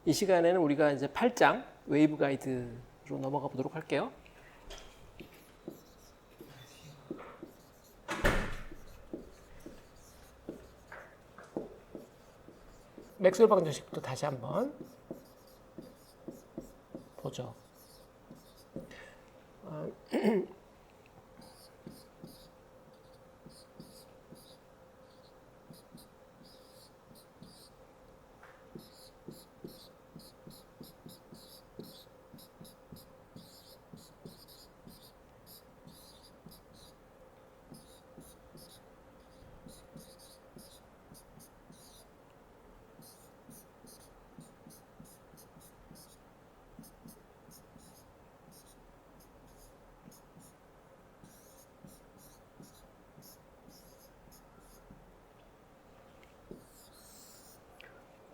이 시간에는 우리가 이제 8장 웨이브 가이드로 넘어가 보도록 할게요. 맥스웰 방정식부터 다시 한번 보죠.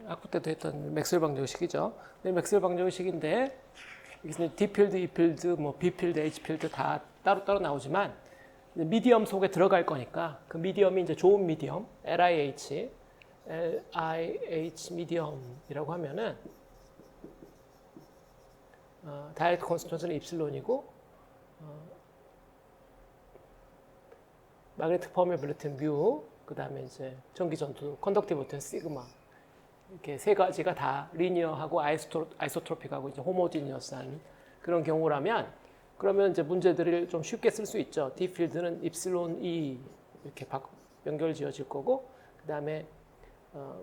아까 때도 했던 맥스웰 방정식이죠. 맥스웰 방정식인데 여기서 D 필드, E 필드, 뭐 B 필드, H 필드 다 따로따로 나오지만 미디엄 속에 들어갈 거니까 그 미디엄이 이제 좋은 미디엄, LIH 미디엄이라고 하면은 다이렉트 콘스턴트는 입실론이고 마그네틱 퍼메빌리티는 뮤, 그 다음에 이제 전기 전투, 컨덕티비티는 시그마. 이렇게 세 가지가 다 리니어하고 아이소트로픽하고 이제 호모지니어스한 그런 경우라면 그러면 이제 문제들을 좀 쉽게 쓸 수 있죠. D 필드는 입실론 E 이렇게 연결 지어질 거고 그 다음에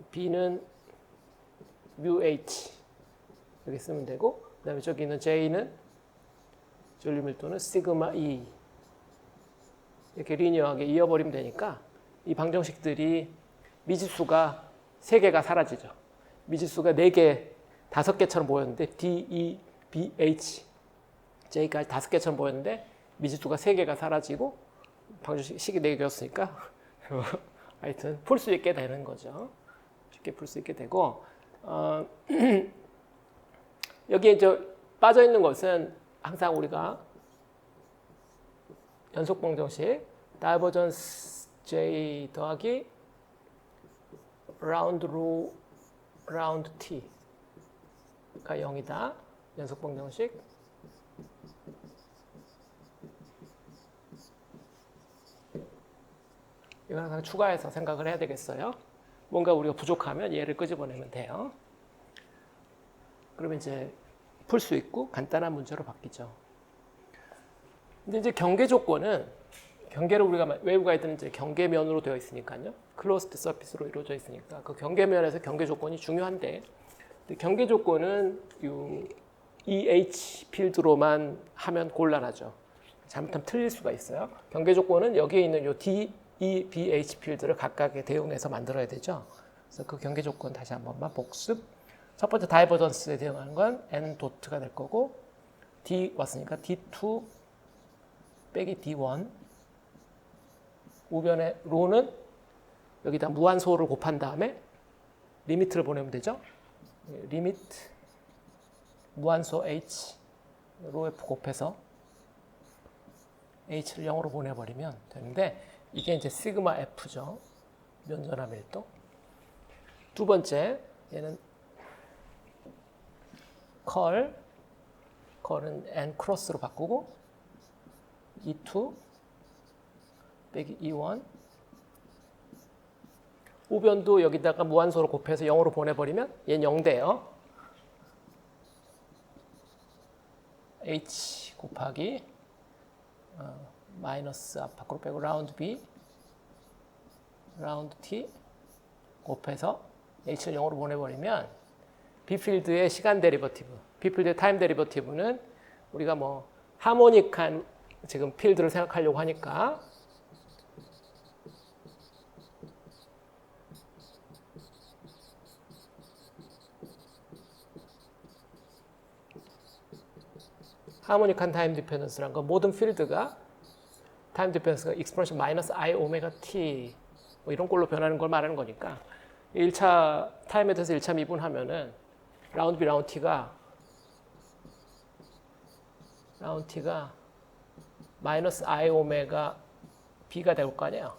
B는 뮤 H 이렇게 쓰면 되고 그 다음에 저기 있는 J는 전류 밀도는 시그마 E 이렇게 리니어하게 이어버리면 되니까 이 방정식들이 미지수가 3개가 사라지죠. 미지수가 4개, 5개처럼 보였는데 D, E, B, H, J까지 5개처럼 보였는데 미지수가 3개가 사라지고 방정식이 4개였으니까 하여튼 풀 수 있게 되는 거죠. 쉽게 풀 수 있게 되고 여기에 이제 빠져있는 것은 항상 우리가 연속 방정식 다이버전스 J 더하기 라운드 로 라운드 t가 0이다. 연속 방정식. 이거 항상 추가해서 생각을 해야 되겠어요. 뭔가 우리가 부족하면 얘를 끄집어내면 돼요. 그러면 이제 풀 수 있고 간단한 문제로 바뀌죠. 근데 이제 경계 조건은 경계를 우리가 웨이브 가이드는 이제 경계면으로 되어 있으니까요. 클로스드 서피스로 이루어져 있으니까 그 경계면에서 경계 조건이 중요한데 경계 조건은 EH 필드로만 하면 곤란하죠. 잘못하면 틀릴 수가 있어요. 경계 조건은 여기에 있는 요 D, E, B, H 필드를 각각에 대응해서 만들어야 되죠. 그래서 그 경계 조건 다시 한 번만 복습. 첫 번째 다이버전스에 대응하는 건 N 도트가 될 거고 D 왔으니까 D2 빼기 D1 우변의 로는 여기다 무한소를 곱한 다음에 리미트를 보내면 되죠. 리미트 무한소 H 로 F 곱해서 H를 0으로 보내버리면 되는데 이게 이제 시그마 F죠. 면전화 밀도. 두 번째 얘는 컬은 N 크로스로 바꾸고 E2 빼기 E1 우변도 여기다가 무한소로 곱해서 0으로 보내버리면 얘는 0대요. H 곱하기 마이너스 앞 밖으로 빼고 라운드 B 라운드 T 곱해서 H를 0으로 보내버리면 B 필드의 시간 데리버티브 B 필드의 타임 데리버티브는 우리가 뭐 하모닉한 지금 필드를 생각하려고 하니까 하모닉한 타임 디펜던스란 건 모든 필드가 타임 디펜던스가 익스프레션 마이너스 I 오메가 T 뭐 이런 꼴로 변하는 걸 말하는 거니까 1차 타임에 대해서 1차 미분하면은 라운드 B 라운드 T가 마이너스 I 오메가 B가 될 거 아니에요.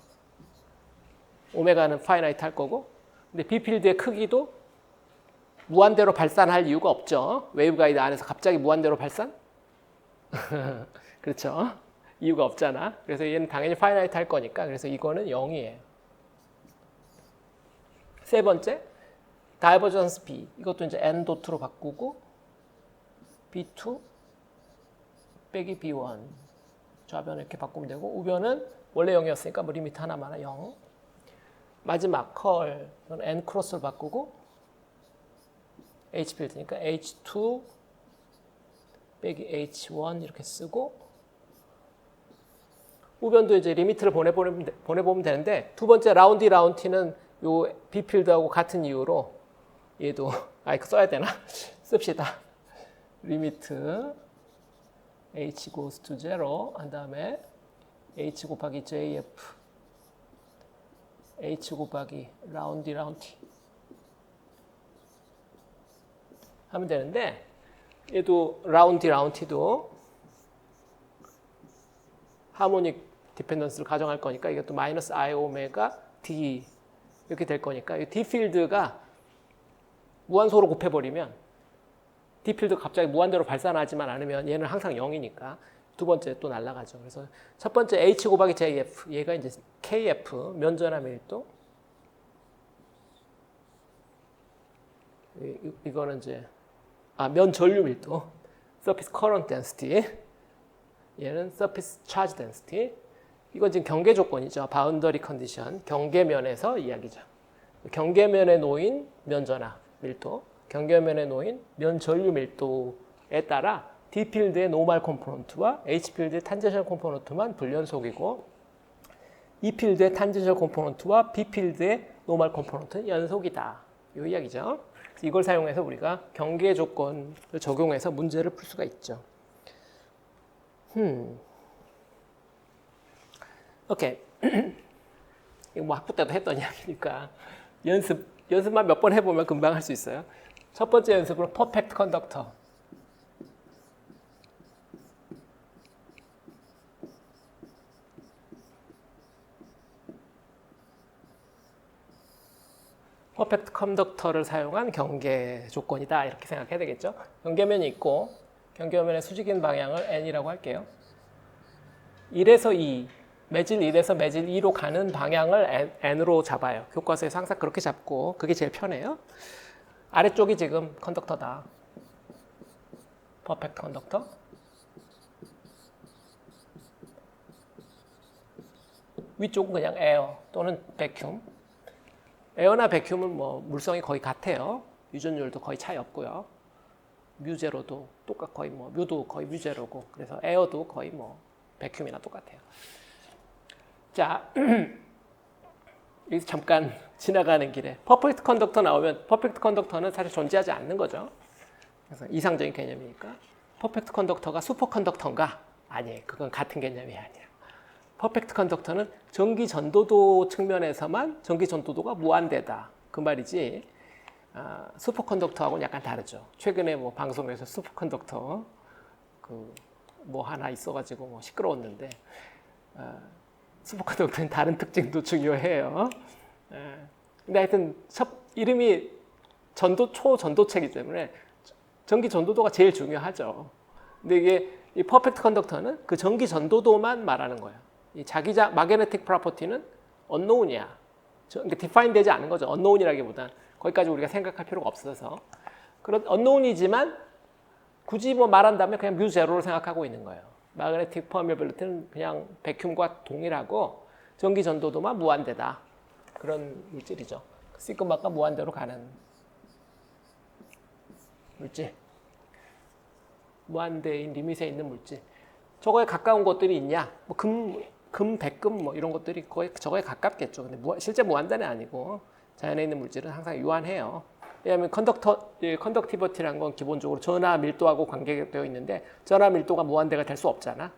오메가는 파이나이트 할 거고 근데 B 필드의 크기도 무한대로 발산할 이유가 없죠. 웨이브 가이드 안에서 갑자기 무한대로 발산? 그렇죠. 이유가 없잖아. 그래서 얘는 당연히 파이나이트 할 거니까. 그래서 이거는 0이에요. 세 번째, 다이버전스 B. 이것도 이제 n 도트로 바꾸고 B2 빼기 B1. 좌변을 이렇게 바꾸면 되고 우변은 원래 0이었으니까 뭐 리미트 하나만 0. 마지막 컬. 이건 n 크로스를 바꾸고 H 필드니까 H2 빼기 H1 이렇게 쓰고 우변도 이제 리미트를 보내보면 되는데 두 번째 라운디 라운티는 요 B 필드하고 같은 이유로 얘도 이거 써야 되나? 씁시다. 리미트 H goes to 0 한 다음에 H 곱하기 JF H 곱하기 라운디 라운티 하면 되는데 얘도 라운디 라운티도 하모닉 디펜던스를 가정할 거니까 이것도 마이너스 I 오메가 D 이렇게 될 거니까 이 D 필드가 무한소로 곱해버리면 D 필드가 갑자기 무한대로 발산하지만 않으면 얘는 항상 0이니까 두 번째 또 날아가죠. 그래서 첫 번째 H 곱하기 JF 얘가 이제 KF 면전화 밀도 이거는 이제 면 전류 밀도 surface current density 얘는 surface charge density 이건 지금 경계 조건이죠. 바운더리 컨디션 경계면에서 이야기죠. 경계면에 놓인 면전화 밀도 경계면에 놓인 면 전류 밀도에 따라 D 필드의 노멀 컴포넌트와 H 필드의 탄젠셜 컴포넌트만 불연속이고 E 필드의 탄젠셜 컴포넌트와 B 필드의 노멀 컴포넌트는 연속이다. 이 이야기죠. 이걸 사용해서 우리가 경계 조건을 적용해서 문제를 풀 수가 있죠. 오케이. 이거 뭐 학부 때도 했던 이야기니까 연습만 몇 번 해보면 금방 할 수 있어요. 첫 번째 연습으로 퍼펙트 컨덕터. 퍼펙트 컨덕터를 사용한 경계 조건이다 이렇게 생각해야 되겠죠. 경계면이 있고 경계면의 수직인 방향을 n이라고 할게요. 1에서 2, 매질 1에서 매질 2로 가는 방향을 n으로 잡아요. 교과서에서 항상 그렇게 잡고 그게 제일 편해요. 아래쪽이 지금 컨덕터다. 퍼펙트 컨덕터. 위쪽은 그냥 에어 또는 베큐um. 에어나 베큐음은 뭐 물성이 거의 같아요. 유전율도 거의 차이 없고요. 뮤제로도 거의 뭐 뮤도 거의 뮤제로고 그래서 에어도 거의 뭐 베큐음이나 똑같아요. 자, 여기서 잠깐 지나가는 길에 퍼펙트 컨덕터 나오면 퍼펙트 컨덕터는 사실 존재하지 않는 거죠. 그래서 이상적인 개념이니까 퍼펙트 컨덕터가 슈퍼 컨덕터인가? 아니에요. 그건 같은 개념이 아니에요. 퍼펙트 컨덕터는 전기 전도도 측면에서만 전기 전도도가 무한대다. 그 말이지. 슈퍼 컨덕터하고는 약간 다르죠. 최근에 뭐 방송에서 슈퍼 컨덕터 뭐 하나 있어가지고 뭐 시끄러웠는데 슈퍼 컨덕터는 다른 특징도 중요해요. 근데 하여튼 이름이 초전도체이기 때문에 전기 전도도가 제일 중요하죠. 근데 이게 이 퍼펙트 컨덕터는 그 전기 전도도만 말하는 거예요. 이 자기장 마그네틱 프로퍼티는 unknown이야. 그러니까 define 되지 않은 거죠. unknown이라기보단 거기까지 우리가 생각할 필요가 없어서 그런 unknown이지만 굳이 뭐 말한다면 그냥 뮤 제로를 생각하고 있는 거예요. 마그네틱 퍼미어빌리티는 그냥 백큐음과 동일하고 전기 전도도만 무한대다. 그런 물질이죠. 시그마가 무한대로 가는 물질. 무한대인 리밋에 있는 물질. 저거에 가까운 것들이 있냐? 뭐 금, 백금 뭐 이런 것들이 거의 저거에 가깝겠죠. 근데 실제 무한대는 아니고 자연에 있는 물질은 항상 유한해요. 왜냐하면 컨덕티비티라는 건 기본적으로 전하 밀도하고 관계되어 있는데 전하 밀도가 무한대가 될 수 없잖아.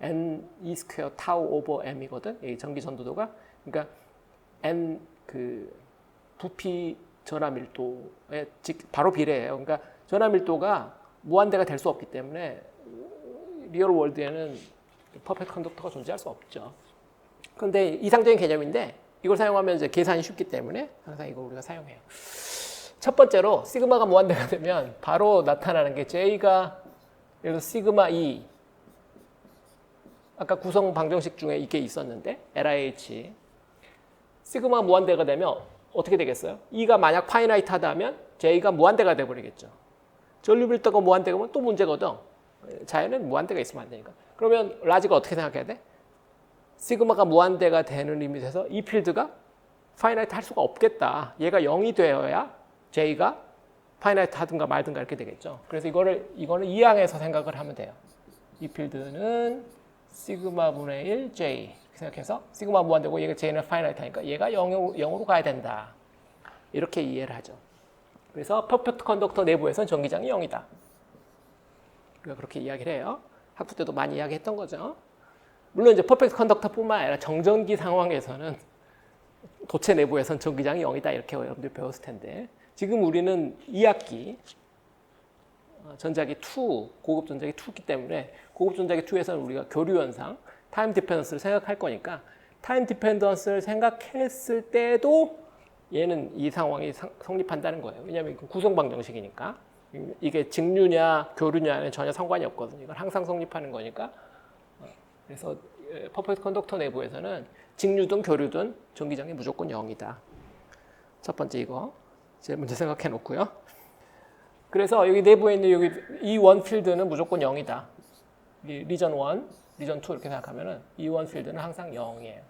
n e 스퀘어 타우 오버 m이거든. 이 전기 전도도가. 그러니까 n 부피 전하 밀도에 바로 비례해요. 그러니까 전하 밀도가 무한대가 될 수 없기 때문에 리얼 월드에는 퍼펙트 컨덕터가 존재할 수 없죠. 그런데 이상적인 개념인데 이걸 사용하면 이제 계산이 쉽기 때문에 항상 이걸 우리가 사용해요. 첫 번째로 시그마가 무한대가 되면 바로 나타나는 게 J가 예를 들어 시그마 E 아까 구성 방정식 중에 이게 있었는데 LIH 시그마가 무한대가 되면 어떻게 되겠어요? E가 만약 파이나이트하다면 J가 무한대가 돼버리겠죠. 전류빌더가 무한대가 되면 또 문제거든. 자연은 무한대가 있으면 안 되니까. 그러면 라지가 어떻게 생각해야 돼? 시그마가 무한대가 되는 리밋에서 이 필드가 파이나이트 할 수가 없겠다. 얘가 0이 되어야 J가 파이나이트 하든가 말든가 이렇게 되겠죠. 그래서 이거는 이항에서 생각을 하면 돼요. 이 필드는 시그마 분의 1 J 이렇게 생각해서 시그마 무한대고 얘가 J는 파이나이트 하니까 얘가 0으로 가야 된다. 이렇게 이해를 하죠. 그래서 퍼펙트 컨덕터 내부에서는 전기장이 0이다. 우리가 그렇게 이야기를 해요. 학부 때도 많이 이야기했던 거죠. 물론 이제 퍼펙트 컨덕터뿐만 아니라 정전기 상황에서는 도체 내부에서는 전기장이 0이다 이렇게 여러분들 배웠을 텐데 지금 우리는 2학기 전자기 2, 고급 전자기 2이기 때문에 고급 전자기 2에서는 우리가 교류 현상, 타임 디펜던스를 생각할 거니까 타임 디펜던스를 생각했을 때도 얘는 이 상황이 성립한다는 거예요. 왜냐하면 구성 방정식이니까 이게 직류냐 교류냐는 전혀 상관이 없거든요. 이건 항상 성립하는 거니까. 그래서 퍼펙트 컨덕터 내부에서는 직류든 교류든 전기장이 무조건 0이다. 첫 번째 이거 제일 먼저 생각해 놓고요. 그래서 여기 내부에 있는 여기 이 원 필드는 무조건 0이다. 리전 1, 리전 2 이렇게 생각하면은 이 원 필드는 항상 0이에요.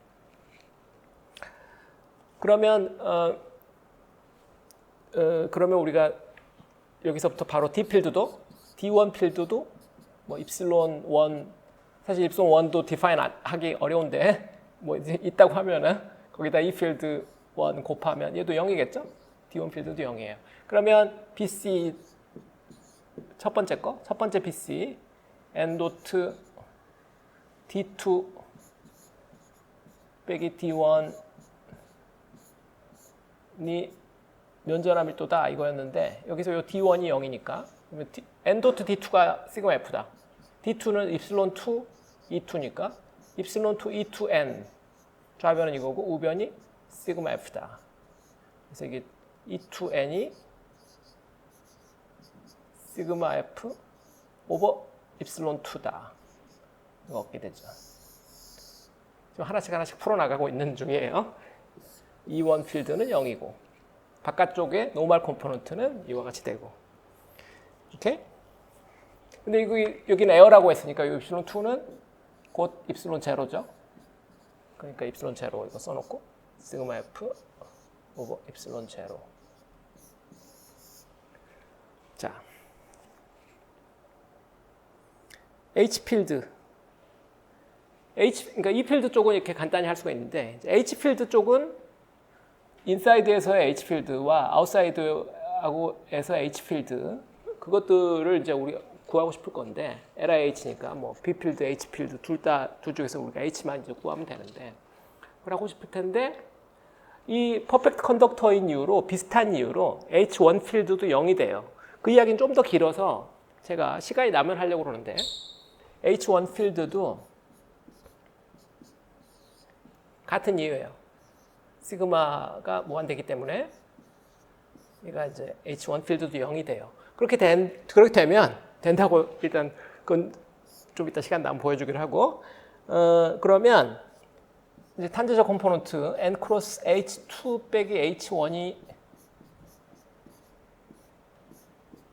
그러면 그러면 우리가 여기서부터 바로 D 필드도 D1 필드도 뭐 입실론 1 사실 입실론 1도 디파인 하기 어려운데 뭐 있다고 하면은 거기다 이 필드 1 곱하면 얘도 0이겠죠? D1 필드도 0이에요. 그러면 BC 첫 번째 BC N 도트 D2 빼기 D1이 면전화 밀도다 이거였는데 여기서 이 D1이 0이니까 N 도트 D2가 시그마 F다. D2는 입실론 2 E2니까 입실론 2 E2N 좌변은 이거고 우변이 시그마 F다. 그래서 이게 E2N이 시그마 F 오버 입실론 2다. 이거 얻게 되죠. 지금 하나씩 풀어나가고 있는 중이에요. E1 필드는 0이고 바깥쪽에 노멀 컴포넌트는 이와 같이 되고. 오케이? 근데 여기는 에어라고 했으니까 이 입실론 2는 곧 입실론 제로죠. 그러니까 입실론 제로 이거 써놓고 시그마 F 오버 입실론 제로. 자, H 필드. 그러니까 이 필드 쪽은 이렇게 간단히 할 수가 있는데 H 필드 쪽은 인사이드에서의 H 필드와 아웃사이드하고에서의 H 필드 그것들을 이제 우리가 구하고 싶을 건데 LIH니까 뭐 B 필드, H 필드 둘 중에서 우리가 H만 이제 구하면 되는데 그걸 하고 싶을 텐데 이 퍼펙트 컨덕터인 이유로 비슷한 이유로 H1 필드도 0이 돼요. 그 이야기는 좀 더 길어서 제가 시간이 나면 하려고 그러는데 H1 필드도 같은 이유예요. 시그마가 무한되기 때문에 얘가 이제 H1 필드도 0이 돼요. 그렇게 되면 된다고 일단 그건 좀 이따 시간 나면 보여주기로 하고 그러면 이제 탄제적 컴포넌트 N 크로스 H2 빼기 H1이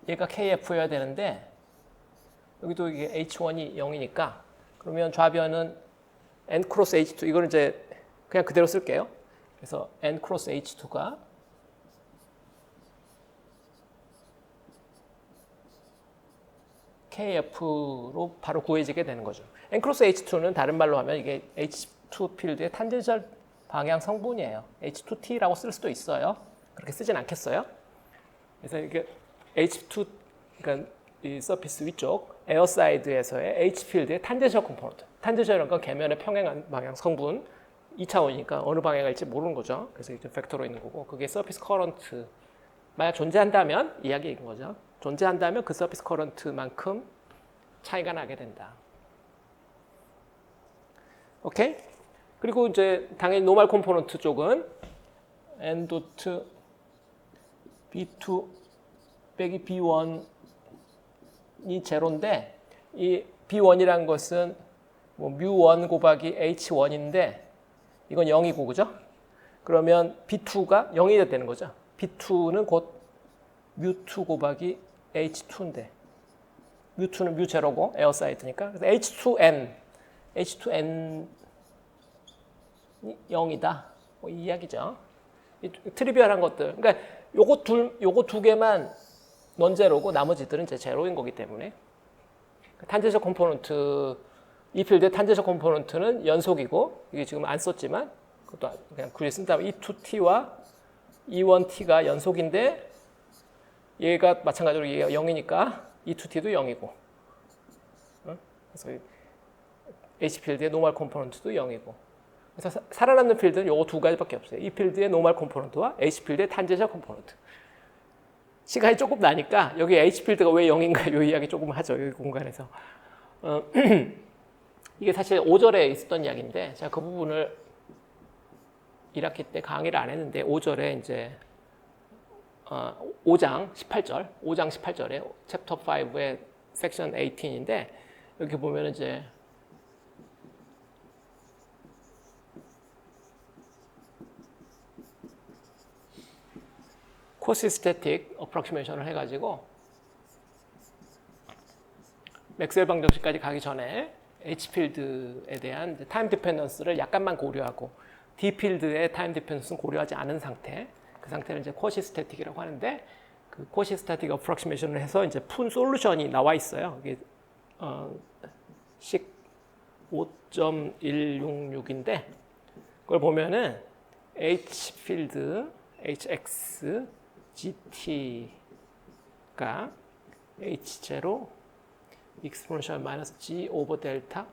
얘가 KF여야 되는데 여기도 이게 H1이 0이니까 그러면 좌변은 N 크로스 H2 이거는 이제 그냥 그대로 쓸게요. 그래서 N 크로스 H2가 KF로 바로 구해지게 되는 거죠. N 크로스 H2는 다른 말로 하면 이게 H2 필드의 탄젠셜 방향 성분이에요. H2T라고 쓸 수도 있어요. 그렇게 쓰진 않겠어요. 그래서 이게 H2, 그러니까 이 서피스 위쪽 에어사이드에서의 H 필드의 탄젠셜 컴포넌트. 탄젠셜이라는 건 계면의 평행 방향 성분 2차원이니까 어느 방향일지 모르는 거죠. 그래서 이제 벡터로 있는 거고 그게 서피스 커런트 만약 존재한다면 이야기인 거죠. 존재한다면 그 서피스 커런트만큼 차이가 나게 된다. 오케이? 그리고 이제 당연히 노멀 컴포넌트 쪽은 n 도트 b2 빼기 b1이 제로인데 이 b1이라는 것은 뭐 mu1 곱하기 h1인데 이건 0이고 그죠? 그러면 b2가 0이 되는 거죠. b2는 곧 mu2 곱하기 h2인데 mu2는 mu 제로고 에어사이드니까 그래서 h2n 0이다. 뭐 이 이야기죠. 이 트리비얼한 것들. 그러니까 요거 두 개만 넌제로고 나머지들은 이제 제로인 거기 때문에 탄젠셜 컴포넌트 이 필드의 탄젠셜 컴포넌트는 연속이고 이게 지금 안 썼지만 그것도 그냥 글에 쓴 다음에 E2t와 E1t가 연속인데 얘가 마찬가지로 얘가 0이니까 E2t도 0이고 그래서 H 필드의 노멀 컴포넌트도 0이고 그래서 살아남는 필드는 요거 두 가지밖에 없어요. 이 필드의 노멀 컴포넌트와 H 필드의 탄젠셜 컴포넌트. 시간이 조금 나니까 여기 H 필드가 왜 0인가 이 이야기 조금 하죠. 여기 공간에서. 이게 사실 5절에 있었던 이야기인데 제가 그 부분을 1학기 때 강의를 안 했는데 5절에 이제 5장 18절에 챕터 5의 섹션 18인데 여기 보면 이제 코시스태틱 어프로키메이션을 해가지고 맥스웰 방정식까지 가기 전에 H 필드에 대한 타임 디펜던스를 약간만 고려하고 D 필드의 타임 디펜던스는 고려하지 않은 상태, 그 상태를 이제 코시스태틱이라고 하는데 그 코시스태틱 어프로키메이션을 해서 이제 푼 솔루션이 나와 있어요. 이게 식 5.166인데 그걸 보면은 H 필드 HX GT가 H0 익스포넨셜 마이너스 G 오버 델타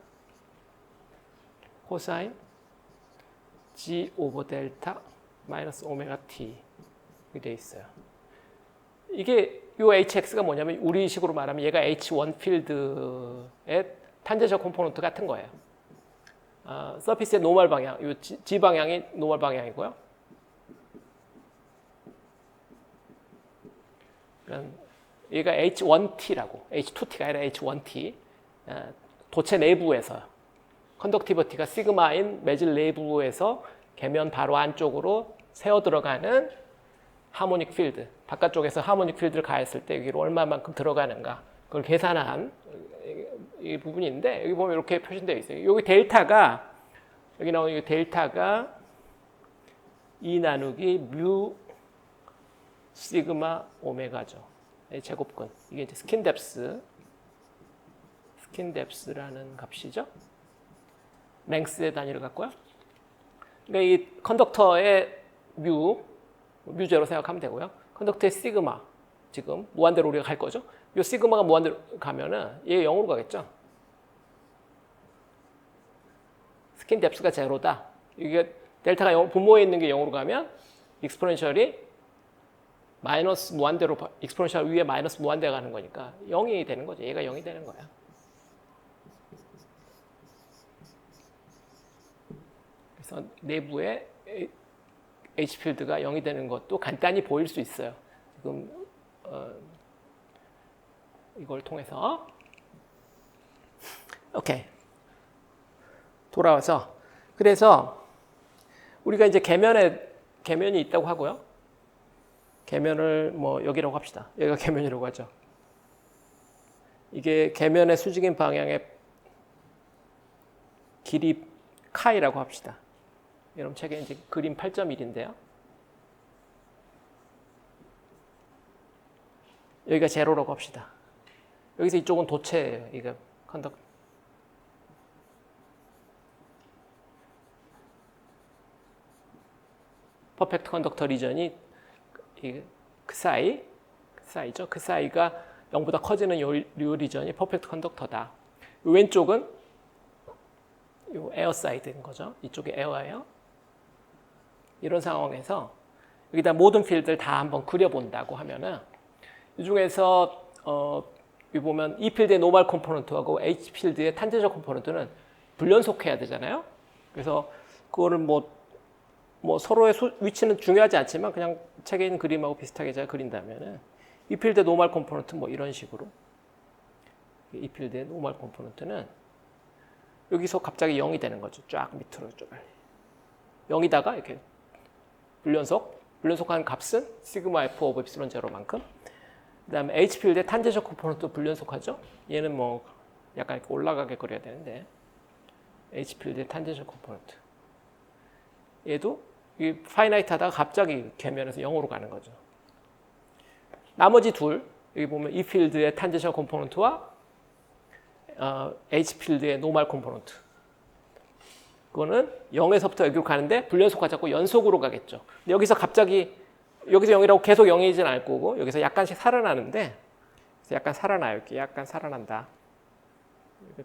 코사인 G 오버 델타 마이너스 오메가 T 이렇게 돼 있어요. 이게 요 HX가 뭐냐면 우리 식으로 말하면 얘가 H1 필드의 탄젠셜 컴포넌트 같은 거예요. 서피스의 노멀 방향, 요 G 방향이 노멀 방향이고요. 얘가 H1T라고, H2T가 아니라 H1T. 도체 내부에서 컨덕티비티가 시그마인 매질 내부에서 계면 바로 안쪽으로 새어 들어가는 하모닉 필드, 바깥쪽에서 하모닉 필드를 가했을 때 여기로 얼마만큼 들어가는가 그걸 계산한 이 부분인데 여기 보면 이렇게 표시되어 있어요. 여기 델타가 여기 나오는 이 델타가 2 나누기 뮤 시그마 오메가죠. 제곱근. 이게 이제 스킨 뎁스라는 값이죠. 랭스의 단위를 갖고요. 그러니까 이 컨덕터의 뮤제로 생각하면 되고요. 컨덕터의 시그마, 지금 무한대로 우리가 갈 거죠. 이 시그마가 무한대로 가면은 얘 0으로 가겠죠. 스킨 뎁스가 제로다. 이게 델타가 0, 분모에 있는 게 0으로 가면 익스포넨셜이 마이너스 무한대로 익스포넨셜 위에 마이너스 무한대 가는 거니까 0이 되는 거죠. 얘가 0이 되는 거야. 그래서 내부에 H 필드가 0이 되는 것도 간단히 보일 수 있어요. 지금 이걸 통해서 오케이. 돌아와서 그래서 우리가 이제 계면이 있다고 하고요. 계면을 뭐 여기라고 합시다. 여기가 계면이라고 하죠. 이게 계면의 수직인 방향의 길이 카이라고 합시다. 여러분 책에 이제 그림 8.1인데요. 여기가 제로라고 합시다. 여기서 이쪽은 도체예요. 이거 퍼펙트 컨덕터 리전이 그 사이죠. 그 사이가 0보다 커지는 요 리전이 퍼펙트 컨덕터다. 왼쪽은 요 에어 사이드인 거죠. 이쪽이 에어예요. 이런 상황에서 여기다 모든 필드를 다 한번 그려본다고 하면은 이 중에서 여기 보면 E 필드의 노멀 컴포넌트하고 H 필드의 탄젠셜 컴포넌트는 불연속해야 되잖아요. 그래서 그거를 뭐 서로의 위치는 중요하지 않지만 그냥 책에 있는 그림하고 비슷하게 제가 그린다면은 이 필드의 노멀 컴포넌트 뭐 이런 식으로 이 필드의 노멀 컴포넌트는 여기서 갑자기 0이 되는 거죠. 쫙 밑으로 쭉 0이다가 이렇게 불연속한 값은 시그마 f 오브 엡실론 제로만큼. 그다음에 H 필드의 탄젠셜 컴포넌트 불연속하죠. 얘는 뭐 약간 이렇게 올라가게 그려야 되는데 H 필드의 탄젠셜 컴포넌트. 얘도 이 파이나이트 하다가 갑자기 계면에서 0으로 가는 거죠. 나머지 둘 여기 보면 E 필드의 탄젠셜 컴포넌트와 H 필드의 노멀 컴포넌트. 그거는 0에서부터 여기로 가는데 불연속하자고 연속으로 가겠죠. 근데 여기서 갑자기 여기서 0이라고 계속 0이진 않을 거고 여기서 약간씩 살아나는데 약간 살아나요. 이렇게 약간 살아난다.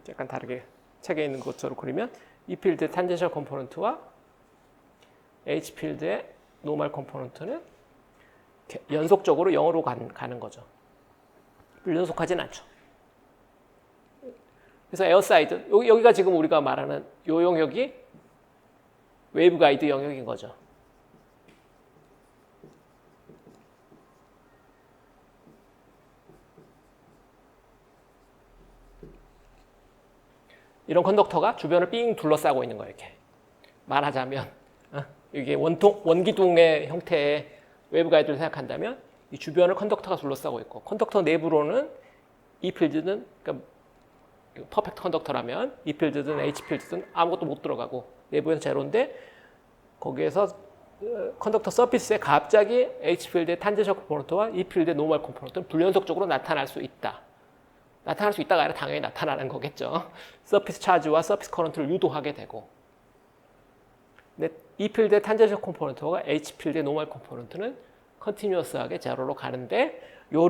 약간 다르게 책에 있는 것처럼 그리면 E 필드의 탄젠셜 컴포넌트와 H 필드의 노멀 컴포넌트는 연속적으로 0으로 가는 거죠. 불연속하진 않죠. 그래서 에어사이드 여기가 지금 우리가 말하는 이 영역이 웨이브 가이드 영역인 거죠. 이런 컨덕터가 주변을 삥 둘러싸고 있는 거예요. 이렇게 말하자면 이게 원기둥의 형태의 웨이브 가이드를 생각한다면 이 주변을 컨덕터가 둘러싸고 있고 컨덕터 내부로는 이 필드는 그러니까 퍼펙트 컨덕터라면 이 필드든 H 필드든 아무것도 못 들어가고 내부에서 제로인데 거기에서 컨덕터 서피스에 갑자기 H 필드의 탄젠셜 컴포넌트와 E 필드의 노멀 컴포넌트는 불연속적으로 나타날 수 있다. 나타날 수 있다가 아니라 당연히 나타나는 거겠죠. 서피스 차지와 서피스 커런트를 유도하게 되고 근데 E 필드의 탄젠셜 컴포넌트와 H 필드의 노멀 컴포넌트는 컨티뉴어스하게 제로로 가는데 요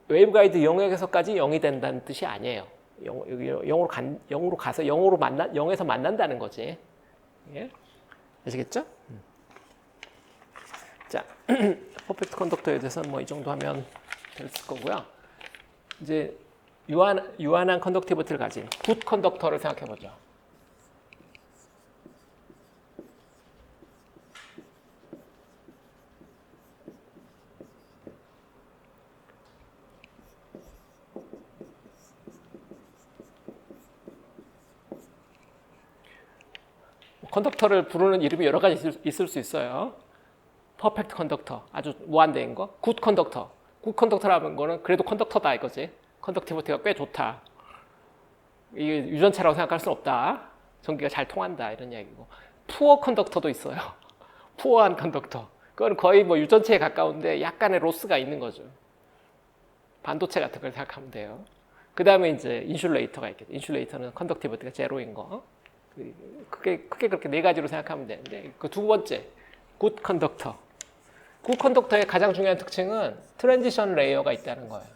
웨이브 가이드 영역에서까지 0이 된다는 뜻이 아니에요. 0으로 가서 0에서 만난다는 거지. 예? 아시겠죠? 자, 퍼펙트 컨덕터에 대해서는 뭐 이 정도 하면 될 거고요. 이제 유한한 컨덕티비티를 가진 굿 컨덕터를 생각해 보죠. 컨덕터를 부르는 이름이 여러 가지 있을 수 있어요. 퍼펙트 컨덕터, 아주 무한대인 거. 굿 컨덕터. 굿 컨덕터라는 거는 그래도 컨덕터다 이거지. 컨덕티비티가 꽤 좋다. 이게 유전체라고 생각할 수는 없다. 전기가 잘 통한다 이런 이야기고. 푸어 컨덕터도 있어요. 푸어한 컨덕터. 그건 거의 뭐 유전체에 가까운데 약간의 로스가 있는 거죠. 반도체 같은 걸 생각하면 돼요. 그 다음에 이제 인슐레이터가 있겠죠. 인슐레이터는 컨덕티비티가 제로인 거. 크게 그렇게 네 가지로 생각하면 되는데 그 두 번째 굿 컨덕터. 굿 컨덕터의 가장 중요한 특징은 트랜지션 레이어가 있다는 거예요.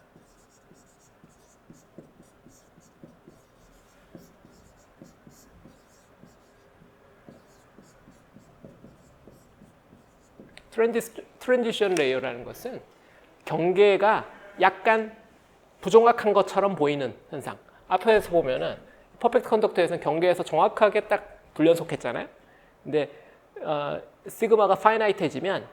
트랜지션 레이어라는 것은 경계가 약간 부정확한 것처럼 보이는 현상. 앞에서 보면은 퍼펙트 컨덕터에서는 경계에서 정확하게 딱 불연속했잖아요. 근데 시그마가 파이나이트해지면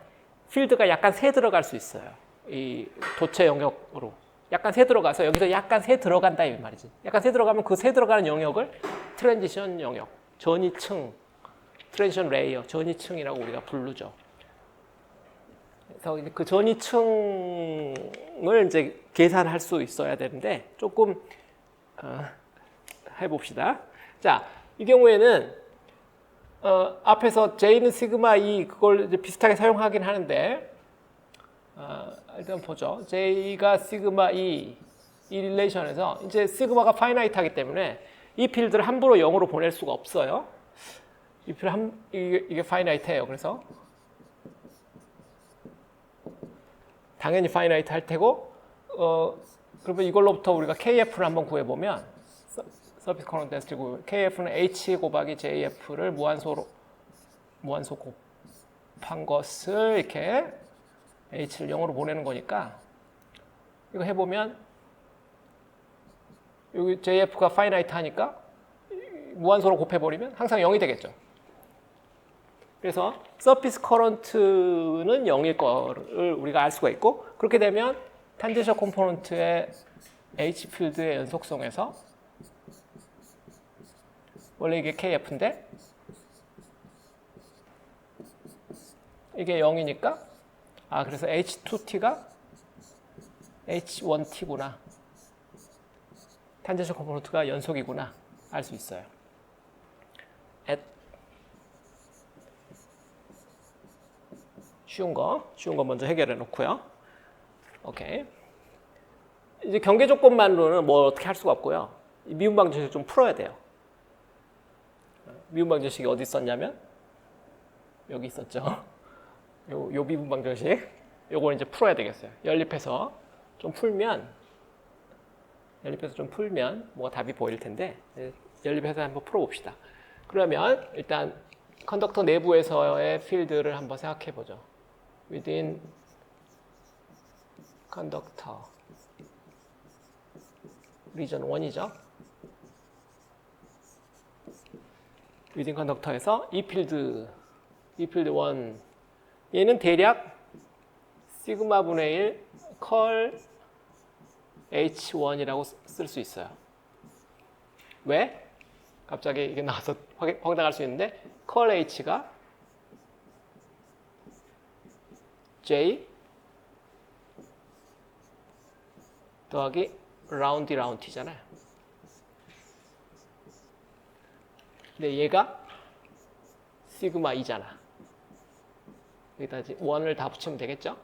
필드가 약간 새 들어갈 수 있어요. 이 도체 영역으로 약간 새 들어가서 여기서 약간 새 들어간다 이 말이지. 약간 새 들어가면 그 새 들어가는 영역을 트랜지션 영역, 전이층, 트랜지션 레이어, 전이층이라고 우리가 부르죠. 그래서 그 전이층을 이제 계산할 수 있어야 되는데 조금 해봅시다. 자, 이 경우에는 앞에서 J는 시그마 E 그걸 이제 비슷하게 사용하긴 하는데 일단 보죠. J가 시그마 E 이 릴레이션에서 이제 시그마가 파이나이트하기 때문에 이 필드를 함부로 0으로 보낼 수가 없어요. 이 필드 이게 파이나이트해요. 그래서 당연히 파이나이트 할 테고 그러면 이걸로부터 우리가 KF를 한번 구해보면 서피스 커런트 덴시티 구해 KF는 H 곱하기 JF를 무한소 곱한 것을 이렇게 H를 0으로 보내는 거니까 이거 해보면 여기 JF가 파이나이트 하니까 무한소로 곱해버리면 항상 0이 되겠죠. 그래서 서피스 커런트는 0일 거를 우리가 알 수가 있고, 그렇게 되면 탄젠셜 컴포넌트의 H 필드의 연속성에서 원래 이게 KF인데 이게 0이니까 그래서 H2T가 H1T구나. 탄젠셜 컴포넌트가 연속이구나 알 수 있어요. 쉬운 거 먼저 해결해 놓고요. 오케이. 이제 경계 조건만으로는 뭐 어떻게 할 수가 없고요. 이 미분 방정식 좀 풀어야 돼요. 미분 방정식이 어디 있었냐면 여기 있었죠. 요 미분 방정식. 요걸 이제 풀어야 되겠어요. 연립해서 좀 풀면 뭐가 답이 보일 텐데 연립해서 한번 풀어봅시다. 그러면 일단 컨덕터 내부에서의 필드를 한번 생각해 보죠. within conductor region 1이죠. within conductor에서 이 필드 1 얘는 대략 시그마 분의 1 컬 H1이라고 쓸 수 있어요. 왜? 갑자기 이게 나와서 확인할 수 있는데 컬 H가 J 더하기 라운드 T잖아요. 근데 얘가 시그마 2잖아. 여기다 이제 1을 다 붙이면 되겠죠?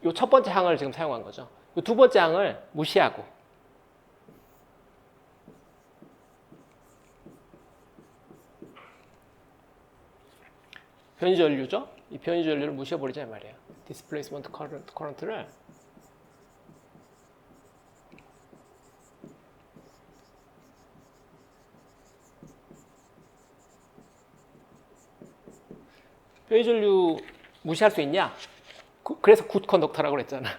요 첫 번째 항을 지금 사용한 거죠. 요 두 번째 항을 무시하고 변이 전류죠? 이 변이 전류를 무시해버리자 이 말이에요. 디스플레이스먼트 커런트를 변이 전류 무시할 수 있냐? 그래서 굿 컨덕터라고 그랬잖아.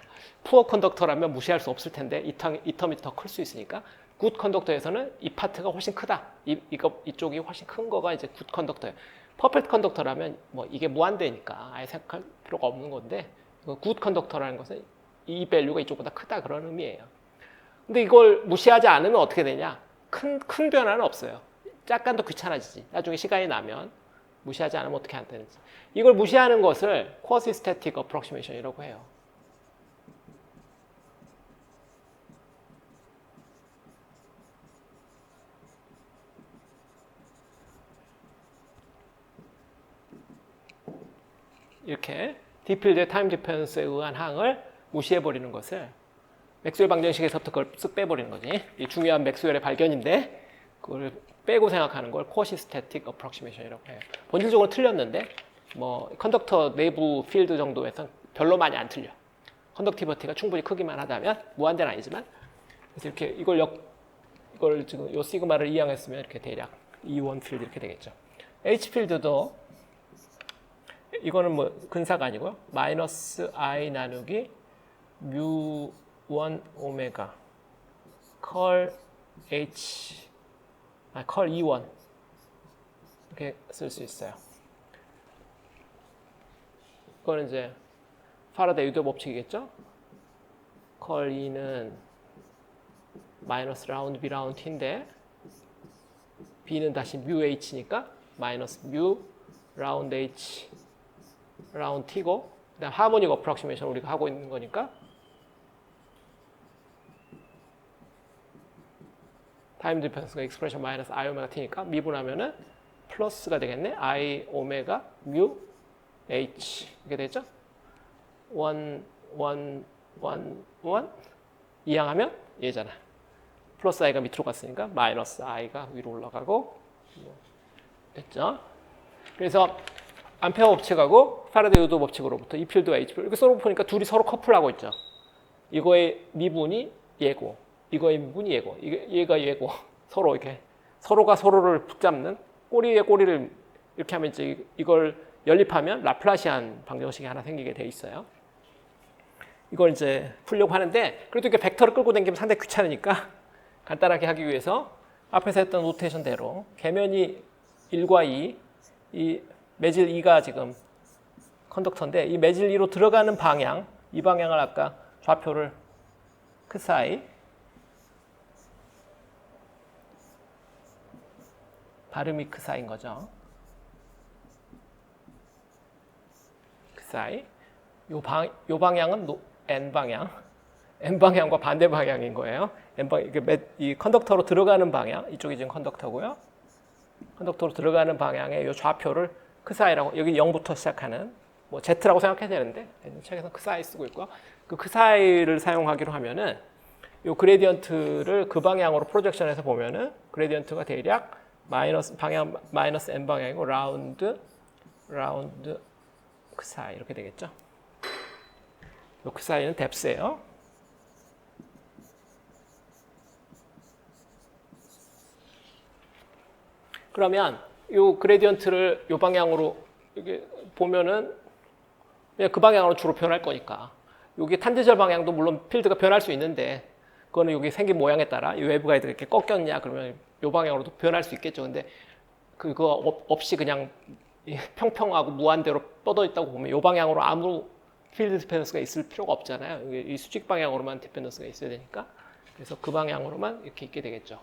푸어 컨덕터라면 무시할 수 없을 텐데 이 텀이 더 클 수 있으니까 굿 컨덕터에서는 이 파트가 훨씬 크다. 이쪽이 훨씬 큰 거가 이제 굿 컨덕터예요. 퍼펙트 컨덕터라면 뭐 이게 무한대니까 아예 생각할 필요가 없는 건데 굿 컨덕터라는 것은 이 밸류가 이쪽보다 크다 그런 의미예요. 근데 이걸 무시하지 않으면 어떻게 되냐? 큰 변화는 없어요. 약간 더 귀찮아지지. 나중에 시간이 나면 무시하지 않으면 어떻게 안 되는지. 이걸 무시하는 것을 quasi-static approximation이라고 해요. 이렇게 디필드의 타임 디펜스에 의한 항을 무시해버리는 것을 맥스웰 방정식에서부터 그걸 쓱 빼버리는 거지. 이 중요한 맥스웰의 발견인데 그걸 빼고 생각하는 걸 quasi-static approximation이라고 해요. 본질적으로 틀렸는데 뭐 컨덕터 내부 필드 정도에선 별로 많이 안 틀려. 컨덕티비티가 충분히 크기만 하다면 무한대는 아니지만 그래서 이렇게 이걸 지금 요 시그마를 이항했으면 이렇게 대략 E1 필드 이렇게 되겠죠. H 필드도 이거는 뭐 근사가 아니고요. 마이너스 I 나누기 뮤 1 오메가 컬 H 컬 E1 이렇게 쓸 수 있어요. 이거는 이제 파라데이 유도 법칙이겠죠? 컬 E는 마이너스 라운드 B 라운드 T인데 B는 다시 뮤 H니까 마이너스 뮤 라운드 H 라운드 T고 그다음 하모닉 어프락시메이션 우리가 하고 있는 거니까 타임 디펜스가 익스프레션 마이너스 I 오메가 T니까 미분하면은 플러스가 되겠네. I 오메가 뮤 H 이렇게 되죠? 1 이항하면 얘잖아. 플러스 I가 밑으로 갔으니까 마이너스 I가 위로 올라가고 됐죠? 그래서 암페어 법칙하고 파라데이 유도 법칙으로부터 이 필드와 H 필드 이렇게 서로 보니까 둘이 서로 커플하고 있죠. 이거의 미분이 얘고 이거의 미분이 얘고 얘가 얘고 서로 이렇게 서로가 서로를 붙잡는 꼬리에 꼬리를 이렇게 하면 이제 이걸 연립하면 라플라시안 방정식이 하나 생기게 돼 있어요. 이걸 이제 풀려고 하는데 그래도 이렇게 벡터를 끌고 다니면 상당히 귀찮으니까 간단하게 하기 위해서 앞에서 했던 노테이션대로 계면이 1과 2, 이 매질 2가 지금 컨덕터인데 이 매질 2로 들어가는 방향, 이 방향을 아까 좌표를 크사이, 발음이 크사인 거죠. 크사이. 요 방향은 N 방향. N 방향과 반대 방향인 거예요. 이 컨덕터로 들어가는 방향, 이쪽이 지금 컨덕터고요. 컨덕터로 들어가는 방향의 이 좌표를 크사이라고, 여기 0부터 시작하는 뭐 Z라고 생각해야 되는데 책에서 크사이 쓰고 있고요. 그 크사이를 사용하기로 하면은 이 그레디언트를 그 방향으로 프로젝션해서 보면은 그레디언트가 대략 마이너스 방향 마이너스 N 방향이고 라운드 크사이 이렇게 되겠죠. 이 크사이는 뎁스예요. 그러면 이 그레디언트를 이 방향으로 이렇게 보면은 그냥 그 방향으로 주로 변할 거니까 여기 탄젠셜 방향도 물론 필드가 변할 수 있는데 그거는 여기 생긴 모양에 따라 이 외부 가이드가 이렇게 꺾였냐 그러면 이 방향으로도 변할 수 있겠죠. 근데 그거 없이 그냥 평평하고 무한대로 뻗어 있다고 보면 이 방향으로 아무 필드 디펜던스가 있을 필요가 없잖아요. 이 수직 방향으로만 디펜던스가 있어야 되니까. 그래서 그 방향으로만 이렇게 있게 되겠죠.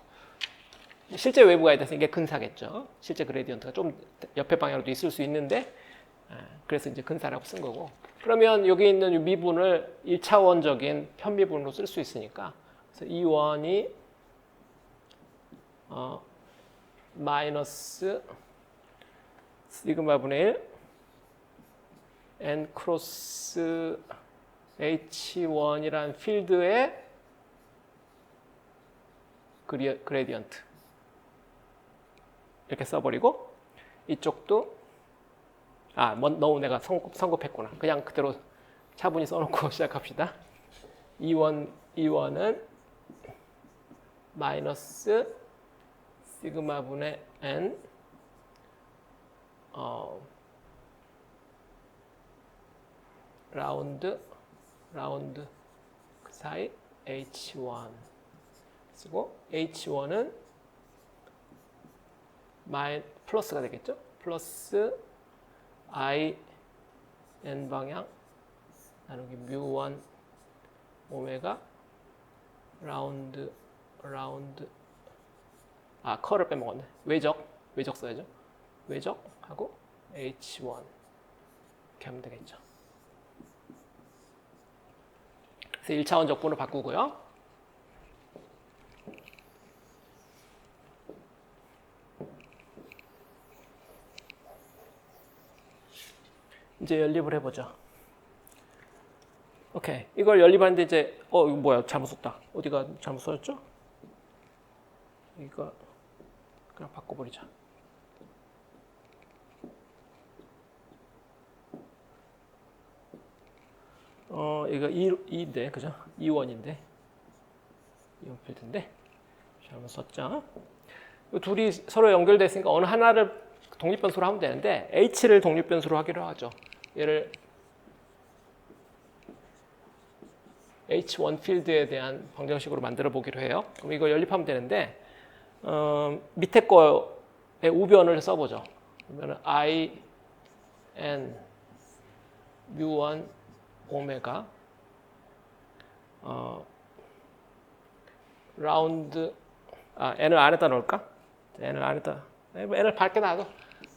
실제 외부 가이드에서 이게 근사겠죠. 실제 그레디언트가 좀 옆에 방향으로도 있을 수 있는데 그래서 이제 근사라고 쓴 거고. 그러면 여기 있는 이 미분을 1차원적인 편미분으로 쓸 수 있으니까 그래서 이 원이 마이너스 시그마 분의 1 n 크로스 h1이란 필드의 그레디언트 이렇게 써버리고 이쪽도 너무 내가 성급했구나. 그냥 그대로 차분히 써놓고 시작합시다. 2원은 마이너스 시그마 분의 n 라운드 그 사이 h1 쓰고 h1은 플러스가 되겠죠? 플러스 i n 방향 나누기 뮤1 오메가 라운드 컬을 빼먹었네. 외적 써야죠. 외적하고 h1 이렇게 하면 되겠죠. 그래서 1차원 적분을 바꾸고요. 이제 연립을 해보죠. 오케이. 이걸 연립하는데 이제 이거 뭐야? 잘못 썼다. 어디가 잘못 써졌죠? 이거 그냥 바꿔버리자. 이거 2인데 그죠? 2원인데 2원 필드인데 잘못 썼죠? 둘이 서로 연결됐으니까 어느 하나를 독립변수로 하면 되는데 H를 독립변수로 하기로 하죠. 얘를 H1 필드에 대한 방정식으로 만들어 보기로 해요. 그럼 이걸 연립하면 되는데 밑에 거에 우변을 써보죠. 그러면 I, N, 뮤1, 오메가 라운드 N을 안에다 넣을까? N을 밝게 놔둬.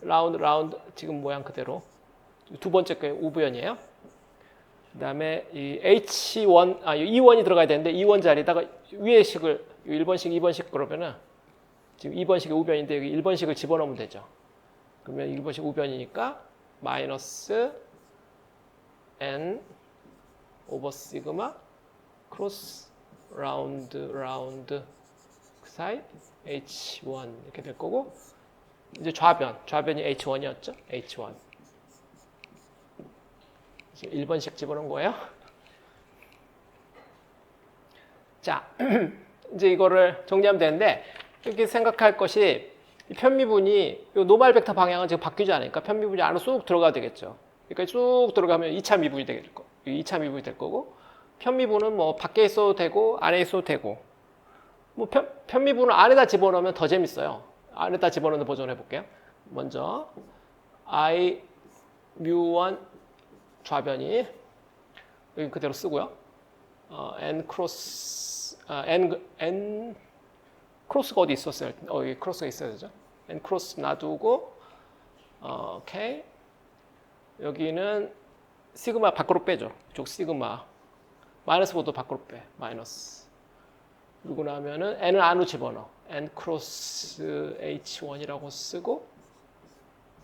라운드 지금 모양 그대로 두 번째 거에 우변이에요. 그 다음에 이 H1, 이 2원이 들어가야 되는데 2원 자리에다가 위에 식을 1번식, 2번식 그러면은 지금 2번식이 우변인데 여기 1번식을 집어넣으면 되죠. 그러면 1번식 우변이니까 마이너스 N 오버 시그마 크로스 라운드 사이 H1 이렇게 될 거고 이제 좌변이 H1이었죠. H1 지금 1번씩 집어넣은 거예요. 자, 이제 이거를 정리하면 되는데 이렇게 생각할 것이 이 편미분이 이 노멀 벡터 방향은 지금 바뀌지 않으니까 편미분이 안으로 쑥 들어가야 되겠죠. 그러니까 쑥 들어가면 2차 미분이 될 거. 2차 미분이 될 거고 편미분은 뭐 밖에 있어도 되고 안에 있어도 되고 뭐 편미분을 안에다 집어넣으면 더 재밌어요. 안에다 집어넣는 버전 해볼게요. 먼저 I mu1 좌변이 여기 그대로 쓰고요. n 크로스가 어디 있었어요? 여기 크로스가 있어야 되죠. n 크로스 놔두고 오케이. 여기는 시그마 밖으로 빼죠. 이쪽 시그마 마이너스 5도 밖으로 빼. 마이너스. 그러고 나면은 n을 안으로 집어넣어. n 크로스 h1이라고 쓰고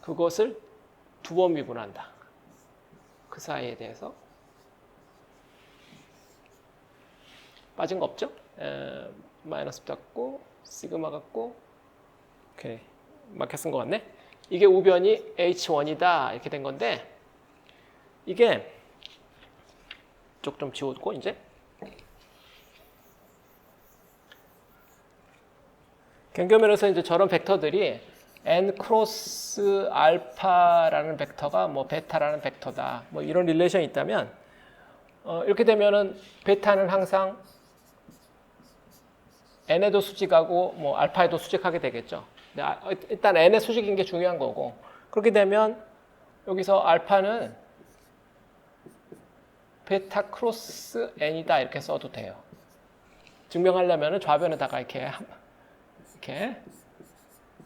그것을 두 번 미분한다. 그 사이에 대해서 빠진 거 없죠? 마이너스 닫고 시그마 같고 오케이 맞게 쓴 것 같네. 이게 우변이 h1이다 이렇게 된 건데 이게 쪽 좀 지우고 이제 갱교면에서 이제 저런 벡터들이 n 크로스 알파라는 벡터가 뭐 베타라는 벡터다 뭐 이런 릴레이션이 있다면 이렇게 되면은 베타는 항상 n에도 수직하고 뭐 알파에도 수직하게 되겠죠. 일단 n의 수직인 게 중요한 거고 그렇게 되면 여기서 알파는 베타 크로스 n이다 이렇게 써도 돼요. 증명하려면 좌변에다가 이렇게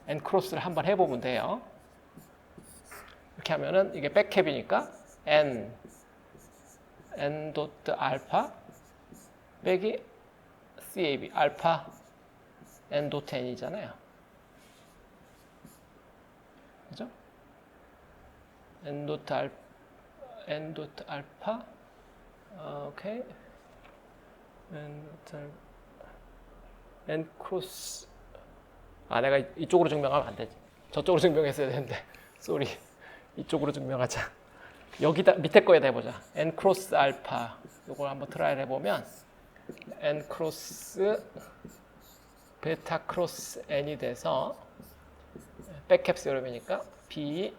n 크로스를 한번 해보면 돼요. 이렇게 하면은 이게 백캡이니까 n 도트 알파 빼기 CAB 알파 n 도트 n이잖아요. 그죠? n 도트 알파 오케이 n 크로스 내가 이쪽으로 증명하면 안 되지. 저쪽으로 증명했어야 되는데 쏘리 이쪽으로 증명하자. 여기다 밑에 거에다 해보자. n 크로스 알파 이걸 한번 트라이를 해보면 n 크로스 베타 크로스 n이 돼서 백캡 세럼이니까 b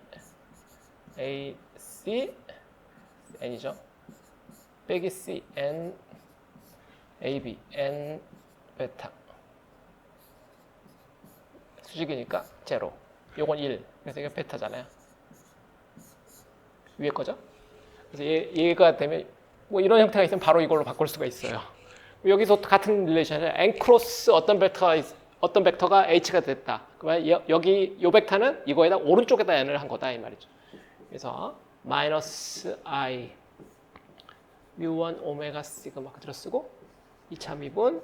a c n이죠. 빼기 c n a b n 베타 수직이니까 제로. 요건 1. 그래서 이게 베타잖아요. 위에 거죠. 그래서 얘가 되면 뭐 이런 형태가 있으면 바로 이걸로 바꿀 수가 있어요. 여기서 같은 릴레이션에 n 크로스 어떤 벡터가 h가 됐다. 그러면 여기 요 벡터는 이거에다 오른쪽에다 n을 한 거다 이 말이죠. 그래서 마이너스 i mu1 오메가 시그마 그대로 쓰고 2차 미분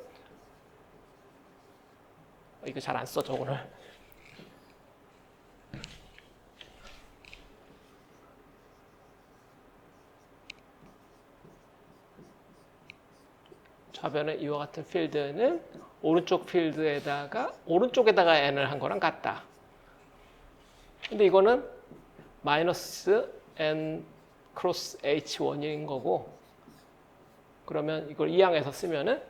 이거 잘 안 써져 오늘. 좌변의 이와 같은 필드는 오른쪽 필드에다가 오른쪽에다가 n을 한 거랑 같다. 근데 이거는 마이너스 n 크로스 h1인 거고 그러면 이걸 이항에서 쓰면은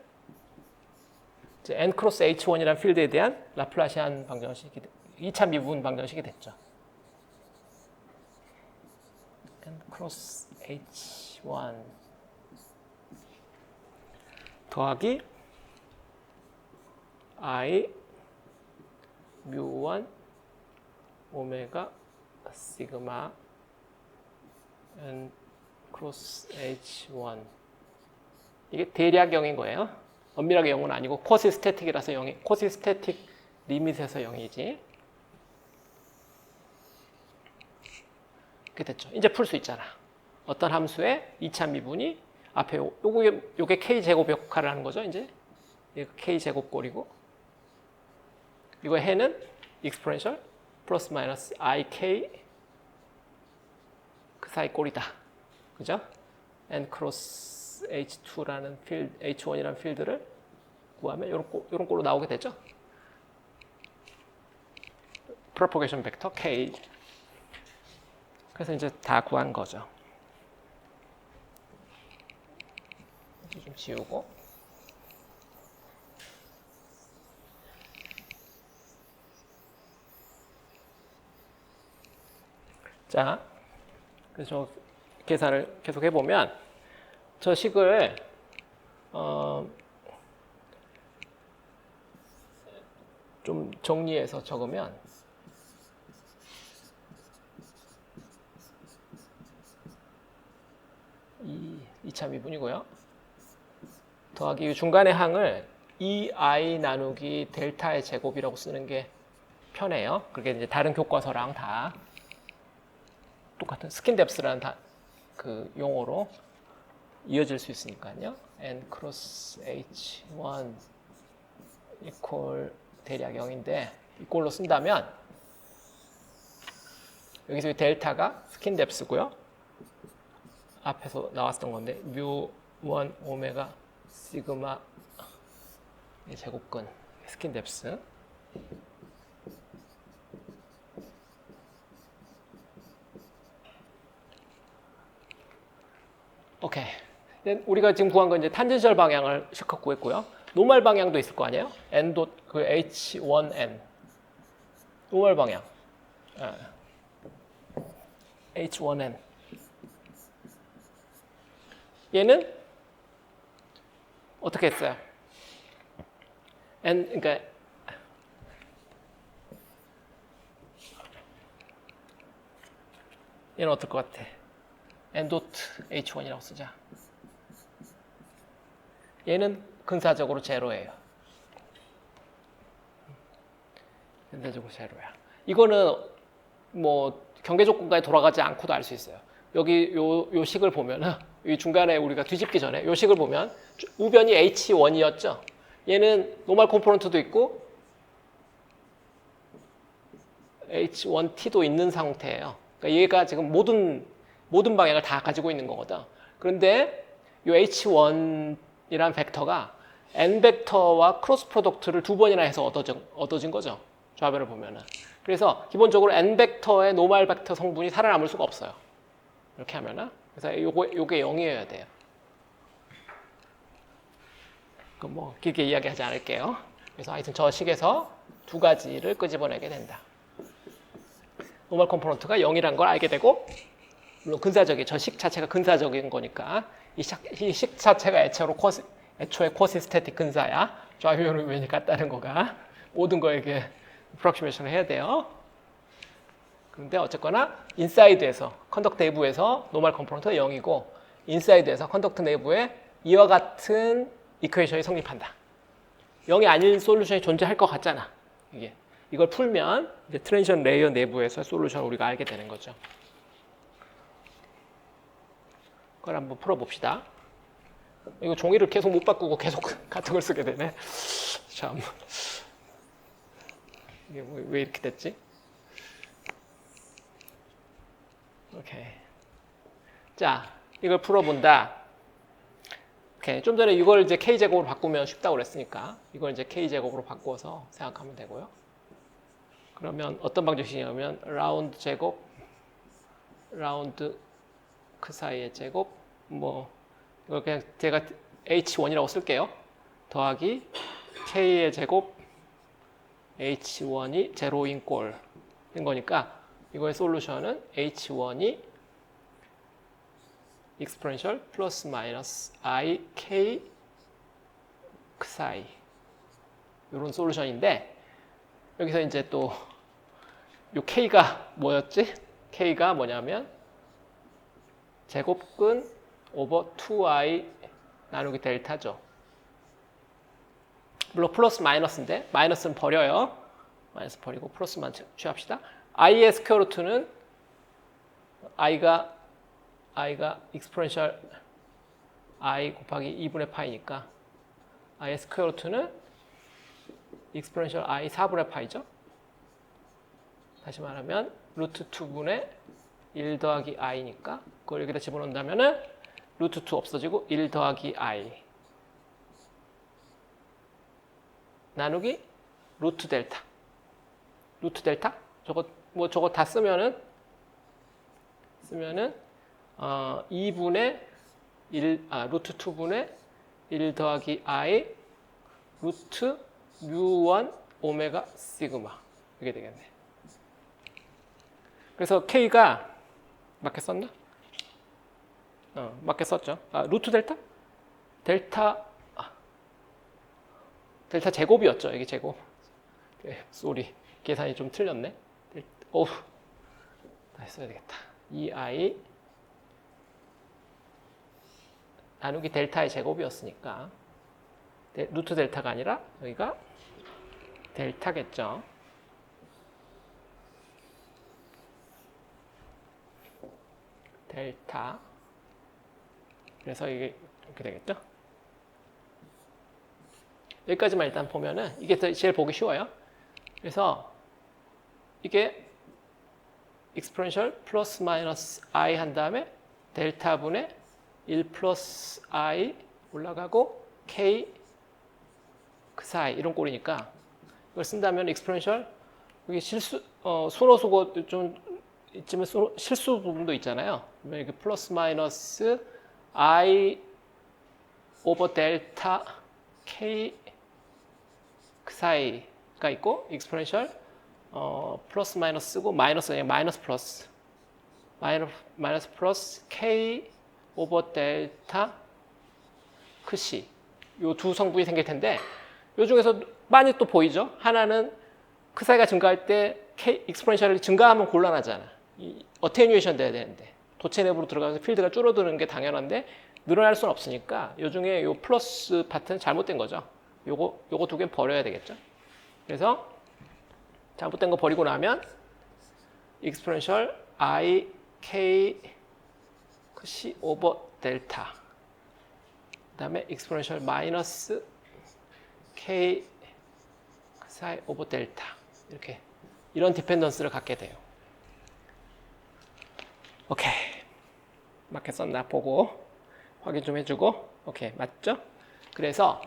이제 n 크로스 h1이라는 필드에 대한 라플라시안 방정식이 2차 미분 방정식이 됐죠. n 크로스 h1 더하기 i mu1 오메가 시그마 n 크로스 h1 이게 대략0인 거예요. 엄밀하게 0은 아니고 코시스태틱이라서 0이 코시스태틱 리밋에서 0이지. 이렇게 됐죠. 이제 풀 수 있잖아. 어떤 함수의 2차 미분이 앞에 요게 k제곱 역할을 하는 거죠. 이제 이거 k제곱꼴이고 이거 해는 익스포넨셜 플러스 마이너스 ik 그 사이 꼴이다. 그죠? n 크로스 h2라는 필드, h1이라는 필드를 구하면 요런 꼴로 나오게 되죠. 프로포게이션 벡터 k. 그래서 이제 다 구한 거죠. 좀 지우고 자, 그래서 계산을 계속 해보면 저 식을 좀 정리해서 적으면 2차 미분이고요. 더하기 중간의 항을 2i 나누기 델타의 제곱이라고 쓰는 게 편해요. 그게 이제 다른 교과서랑 다 똑같은 스킨뎁스라는 그 용어로 이어질 수 있으니까요. n 크로스 h1 이퀄 대략 0인데 이꼴로 쓴다면 여기서 이 델타가 스킨뎁스고요. 앞에서 나왔던 건데 뮤1 오메가 시그마 제곱근 스킨뎁스. 오케이. 우리가 지금 구한 건 이제 탄젠셜 방향을 실컷 구했고요. 노멀 방향도 있을 거 아니에요? n 그 h1n 노멀 방향. h1n 얘는 어떻게 했어요? 그러니까 얘는 어떨 것 같아? n h1이라고 쓰자. 얘는 근사적으로 제로예요. 근사적으로 제로야. 이거는 뭐 경계 조건까지 돌아가지 않고도 알 수 있어요. 여기 요 식을 보면은 이 중간에 우리가 뒤집기 전에 요 식을 보면 우변이 h1이었죠. 얘는 노멀 컴포넌트도 있고 h1t도 있는 상태예요. 그러니까 얘가 지금 모든 방향을 다 가지고 있는 거거든. 그런데 이 h1이란 벡터가 n 벡터와 크로스 프로덕트를 두 번이나 해서 얻어진 거죠. 좌변을 보면은. 그래서 기본적으로 n 벡터의 노멀 벡터 성분이 살아남을 수가 없어요. 이렇게 하면은. 그래서 요게 0이어야 돼요. 그 뭐 길게 이야기하지 않을게요. 그래서 하여튼 저 식에서 두 가지를 끄집어내게 된다. 노멀 컴포넌트가 0이란 걸 알게 되고, 물론 저 식 자체가 근사적인 거니까 이 식 자체가 애초에 쿼시스태틱 근사야. 좌변 우변이 같다는 거가 모든 거에게 프록시메이션을 해야 돼요. 그런데 어쨌거나 인사이드에서 컨덕트 내부에서 노멀 컴포넌트가 0이고 인사이드에서 컨덕트 내부에 이와 같은 이퀘이션이 성립한다. 0이 아닌 솔루션이 존재할 것 같잖아. 이걸 풀면 이제 트랜지션 레이어 내부에서 솔루션을 우리가 알게 되는 거죠. 그걸 한번 풀어봅시다. 이거 종이를 계속 못 바꾸고 계속 같은 걸 쓰게 되네. 참. 이게 왜 이렇게 됐지? 오케이. 자, 이걸 풀어본다. 오케이. 좀 전에 이걸 이제 K제곱으로 바꾸면 쉽다고 그랬으니까 이걸 이제 K제곱으로 바꿔서 생각하면 되고요. 그러면 어떤 방정식이냐면 라운드 제곱, 라운드 그 사이의 제곱, 뭐 이걸 그냥 제가 H1이라고 쓸게요. 더하기 K의 제곱, H1이 제로인 꼴인 거니까 이거의 솔루션은 H1이 exponential 플러스 마이너스 I, K 그 사이 이런 솔루션인데 여기서 이제 또 요 K가 뭐였지? K가 뭐냐면 제곱근 오버 2i 나누기 델타죠. 물론 플러스 마이너스인데 마이너스는 버려요. 마이너스 버리고 플러스만 취합시다. i의 스퀘어 루트는 i가 exponential i 곱하기 2분의 파이니까 i의 스퀘어 루트는 exponential i 4분의 파이죠. 다시 말하면 루트 2분의 1 더하기 i니까 그걸 여기다 집어넣는다면은 루트 2 없어지고 1 더하기 i 나누기 루트 델타. 루트 델타? 저거 다 쓰면은 2분의 1, 루트 2분의 1 더하기 i 루트 뮤1 오메가 시그마 이게 되겠네. 그래서 K가 맞게 썼나? 맞게 썼죠. 루트 델타? 델타 제곱이었죠. 이게 제곱. 쏘리. 계산이 좀 틀렸네. 어우. 다시 써야 되겠다. 2i 나누기 델타의 제곱이었으니까 루트 델타가 아니라 여기가 델타겠죠. 델타. 그래서 이게 이렇게 되겠죠. 여기까지만 일단 보면은 이게 제일 보기 쉬워요. 그래서 이게 exponential 플러스 마이너스 i 한 다음에 델타 분의 1 플러스 i 올라가고 k 그 사이 이런 꼴이니까 이걸 쓴다면 exponential 여기 순호수고 좀 이쯤에 실수 부분도 있잖아요. 이게 플러스 마이너스 i 오버 델타 k 그 사이가 있고 exponential 플러스 마이너스고 마이너스 그냥 마이너스 플러스 k 오버 델타 크시 요 두 성분이 생길 텐데 요 중에서 많이 또 보이죠. 하나는 그 사이가 증가할 때 exponential이 증가하면 곤란하잖아. 어테뉴에이션 돼야 되는데 도체 내부로 들어가서 필드가 줄어드는 게 당연한데 늘어날 수는 없으니까 요 중에 요 플러스 파트는 잘못된 거죠. 요거 두 개는 버려야 되겠죠. 그래서 잘못된 거 버리고 나면 exponential i k c 오버 델타 그 다음에 exponential 마이너스 k 사이 오버 델타 이렇게 이런 디펜던스를 갖게 돼요. 오케이. 맞게 썼나 보고 확인 좀 해주고 오케이 맞죠? 그래서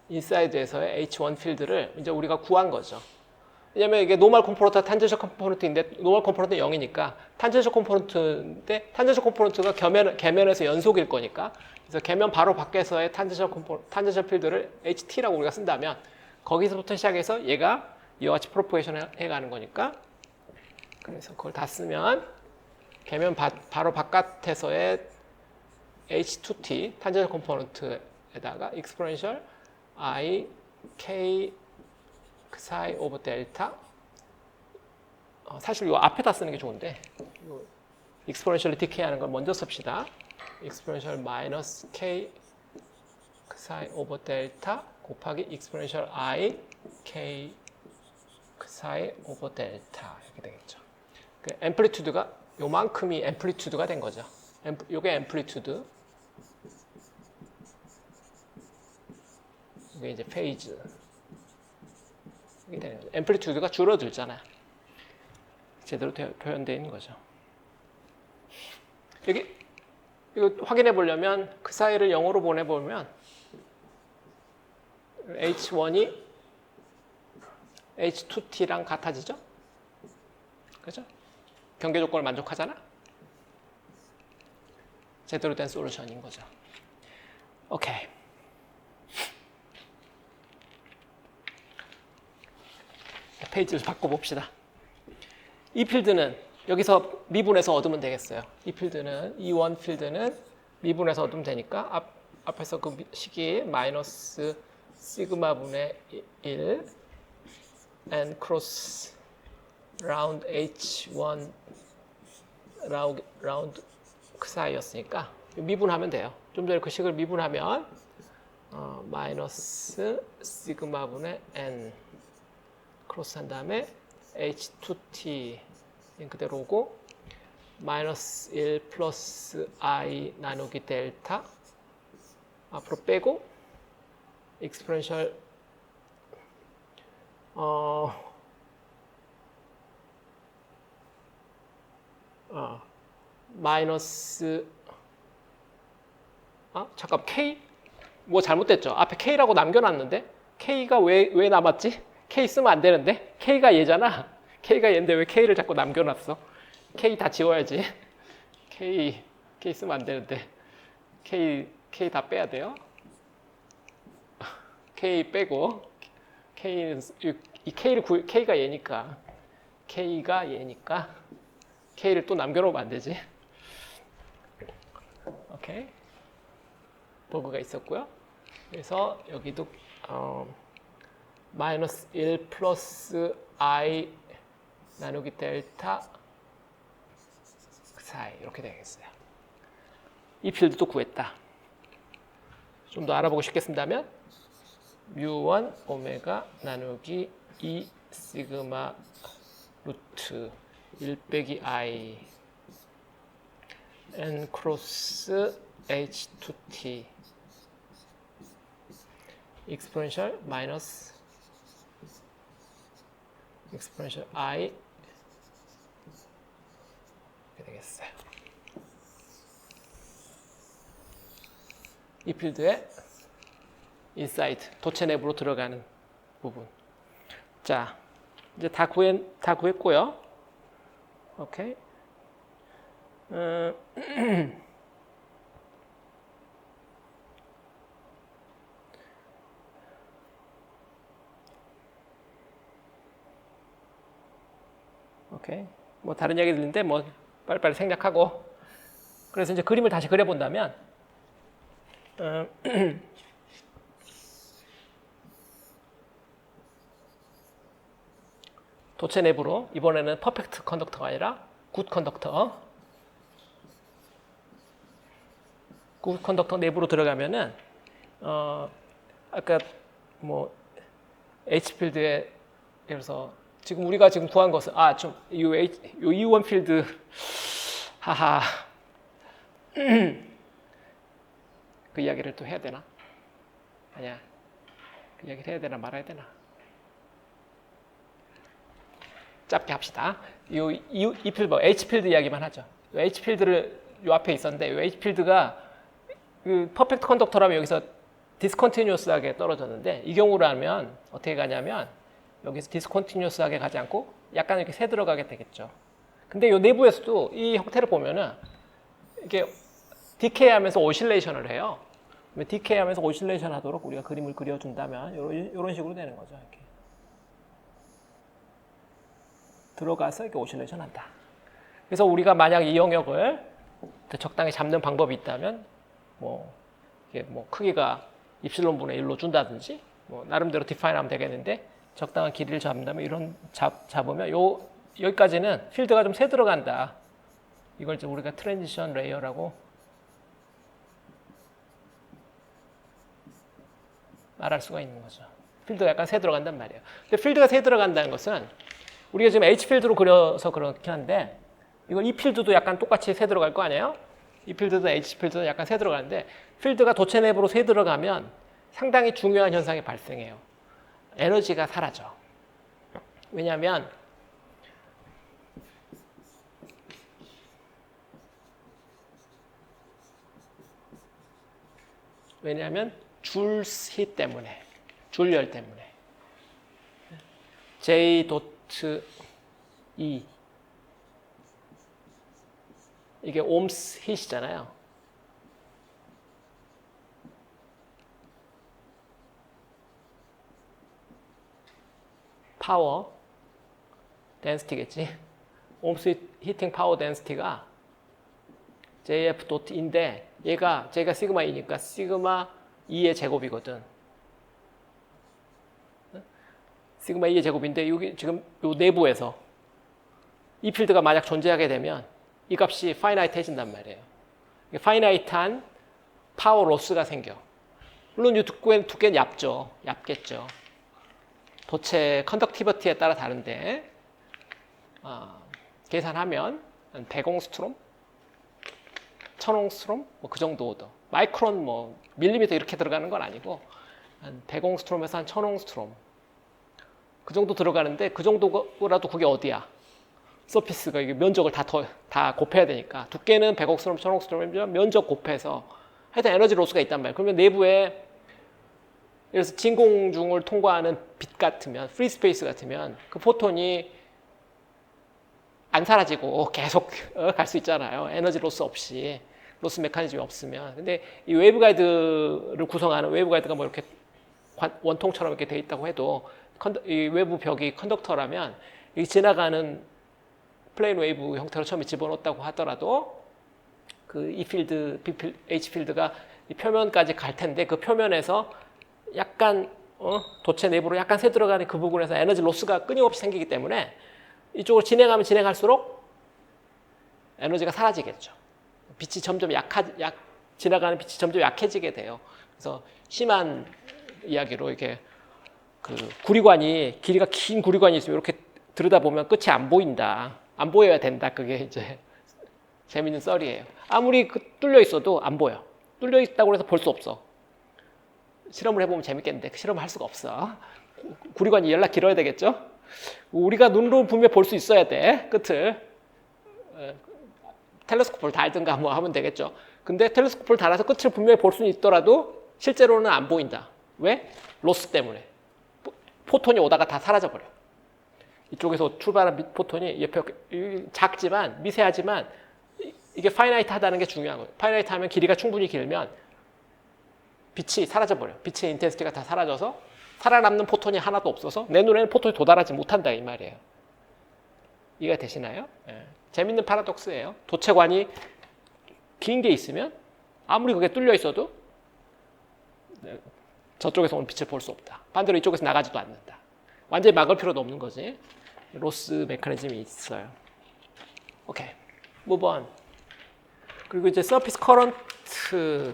인사이드에서의 H1 필드를 이제 우리가 구한 거죠. 왜냐면 이게 노멀 컴포넌트와 탄젠셜 컴포넌트인데 노멀 컴포넌트는 0이니까 탄젠셜 컴포넌트인데 탄젠셜 컴포넌트가 계면에서 연속일 거니까 그래서 계면 바로 밖에서의 탄젠셜 필드를 HT라고 우리가 쓴다면 거기서부터 시작해서 얘가 이와 같이 프로포게이션 해가는 거니까 그래서 그걸 다 쓰면 계면 바로 바깥에서의 H2T 탄젠셜 컴포넌트에다가 exponential I K 사이 오버 델타 사실 이 앞에다 쓰는 게 좋은데 exponentially decay 하는 걸 먼저 씁시다. exponential 마이너스 K 사이 오버 델타 곱하기 exponential I K 사이 오버 델타 이렇게 되겠죠. 그 앰플리튜드가 요만큼이 앰플리튜드가 된 거죠. 요게 앰플리튜드 이게 이제 페이즈 이게 되는 거죠. 앰플리튜드가 줄어들잖아요. 제대로 표현되어 있는 거죠. 여기 이거 확인해 보려면 그 사이를 0으로 보내보면 H1이 H2T랑 같아지죠? 그죠? 경계 조건을 만족하잖아? 제대로 된 솔루션인 거죠. 오케이. 페이지를 바꿔봅시다. 이 필드는 여기서 미분해서 얻으면 되겠어요. 이 필드는 E1 필드는 미분해서 얻으면 되니까 앞에서 그 식이 마이너스 시그마 분의 1 n 크로스 라운드 H1 라운드 그 사이였으니까 미분하면 돼요. 좀 전에 그 식을 미분하면 마이너스 시그마 분의 n 크로스 한 다음에 H2T 그대로고 마이너스 1 플러스 I 나누기 델타 앞으로 빼고 exponential 마이너스 잠깐 K 뭐 잘못됐죠? 앞에 K라고 남겨놨는데 K가 왜 남았지? K 쓰면 안 되는데 K가 얘잖아. K가 얘인데 왜 K를 자꾸 남겨놨어? K 다 지워야지. K 쓰면 안 되는데 K 다 빼야 돼요. K 빼고 K는 이 K가 얘니까 K를 또 남겨놓으면 안 되지. 오케이. 버그가 있었고요. 그래서 여기도 마이너스 1 플러스 I 나누기 델타 사이 이렇게 되겠어요. 이 필드도 구했다. 좀 더 알아보고 싶겠습니다면 뮤1 오메가 나누기 2 시그마 루트 1 빼기 I n 크로스 h2t exponential 마이너스 exponential I 이렇게 되겠어요. 이 필드의 인사이드, 도체 내부로 들어가는 부분. 자, 이제 다 구했고요. 오케이. 오케이. 뭐 다른 이야기 들리는데 뭐 빨리빨리 생략하고. 그래서 이제 그림을 다시 그려본다면 도체 내부로 이번에는 퍼펙트 컨덕터가 아니라 굿 컨덕터. 굿 컨덕터 내부로 들어가면은 아까 뭐 H 필드에 그래서 지금 우리가 지금 구한 것은 좀 요 E1 필드 하하 그 이야기를 또 해야 되나? 아니야. 그 이야기를 해야 되나 말아야 되나? 짧게 합시다. 이 필드, H 필드 이야기만 하죠. H 필드를 요 앞에 있었는데, 요 H 필드가 그 퍼펙트 컨덕터라면 여기서 디스컨티뉴어스하게 떨어졌는데, 이 경우라면 어떻게 가냐면 여기서 디스컨티뉴어스하게 가지 않고 약간 이렇게 새 들어가게 되겠죠. 근데 요 내부에서도 이 형태를 보면은 이게 디케이하면서 오실레이션을 해요. 디케이하면서 오실레이션 하도록 우리가 그림을 그려준다면 이런 식으로 되는 거죠. 이렇게 들어가서 이렇게 오실레이션 한다. 그래서 우리가 만약 이 영역을 적당히 잡는 방법이 있다면 이게 크기가 입실론분의 1로 준다든지 나름대로 디파인하면 되겠는데 적당한 길이를 잡는다면 이런 잡으면 여기까지는 필드가 좀 새 들어간다. 이걸 이제 우리가 트랜지션 레이어라고 말할 수가 있는 거죠. 필드가 약간 새 들어간단 말이에요. 근데 필드가 새 들어간다는 것은 우리가 지금 H 필드로 그려서 그렇긴 한데 이거 이 필드도 약간 똑같이 새 들어갈 거 아니에요? 이 필드도 H 필드도 약간 새 들어가는데 필드가 도체 내부로 새 들어가면 상당히 중요한 현상이 발생해요. 에너지가 사라져. 왜냐하면 줄히 때문에, 줄열 때문에. J 도트 E 이게 옴스 hit이잖아요. 파워 덴시티겠지. 옴스 히팅 파워 덴시티가 JF 도트 E인데 얘가 시그마 E니까 시그마 E의 제곱이거든. 시그마 E의 제곱인데 여기 지금 요 내부에서 이 필드가 만약 존재하게 되면 이 값이 파이나이트해진단 말이에요. 파이나이트한 파워 로스가 생겨. 물론 이 두께는 얇겠죠. 도체 컨덕티비티에 따라 다른데 계산하면 한 100옹스트롬, 1000옹스트롬 그 정도 더. 마이크론 밀리미터 이렇게 들어가는 건 아니고 한 100옹스트롬에서 한 1000옹스트롬 그 정도 들어가는데 그 정도라도 그게 어디야? 서피스가 이게 면적을 다 곱해야 되니까 두께는 100옹스트롬, 1000옹스트롬이면 면적 곱해서 하여튼 에너지 로스가 있단 말이에요. 그러면 내부에 그래서 진공중을 통과하는 빛 같으면 프리 스페이스 같으면 그 포톤이 안 사라지고 계속 갈 수 있잖아요. 에너지 로스 없이. 로스 메커니즘이 없으면. 근데 이 웨이브 가이드를 구성하는 웨이브 가이드가 이렇게 원통처럼 이렇게 돼 있다고 해도 이 외부 벽이 컨덕터라면 이 지나가는 플레인 웨이브 형태로 처음에 집어넣었다고 하더라도 이 필드, H 필드가 이 표면까지 갈 텐데 그 표면에서 약간 도체 내부로 약간 새 들어가는 그 부분에서 에너지 로스가 끊임없이 생기기 때문에 이쪽으로 진행하면 진행할수록 에너지가 사라지겠죠. 빛이 점점 지나가는 빛이 점점 약해지게 돼요. 그래서 심한 이야기로 이렇게 그 구리관이 길이가 긴 구리관이 있으면 이렇게 들여다보면 끝이 안 보인다. 안 보여야 된다. 그게 이제 재밌는 썰이에요. 아무리 뚫려 있어도 안 보여. 뚫려 있다고 해서 볼 수 없어. 실험을 해보면 재밌겠는데 그 실험을 할 수가 없어. 구리관이 연락 길어야 되겠죠? 우리가 눈으로 분명히 볼 수 있어야 돼. 끝을. 텔레스코프를 달든가 뭐 하면 되겠죠. 근데 텔레스코프를 달아서 끝을 분명히 볼 수는 있더라도 실제로는 안 보인다. 왜? 로스 때문에. 포톤이 오다가 다 사라져버려. 이쪽에서 출발한 포톤이 옆에 작지만 미세하지만 이게 파이나이트하다는 게 중요한 거예요. 파이나이트하면 길이가 충분히 길면 빛이 사라져버려. 빛의 인텐시티가 다 사라져서 살아남는 포톤이 하나도 없어서 내 눈에는 포톤이 도달하지 못한다 이 말이에요. 이해가 되시나요? 예. 재밌는 파라독스예요. 도체관이 긴 게 있으면 아무리 그게 뚫려 있어도 저쪽에서 오는 빛을 볼 수 없다. 반대로 이쪽에서 나가지도 않는다. 완전히 막을 필요도 없는 거지. 로스 메커니즘이 있어요. 오케이. move on. 그리고 이제 서피스 커런트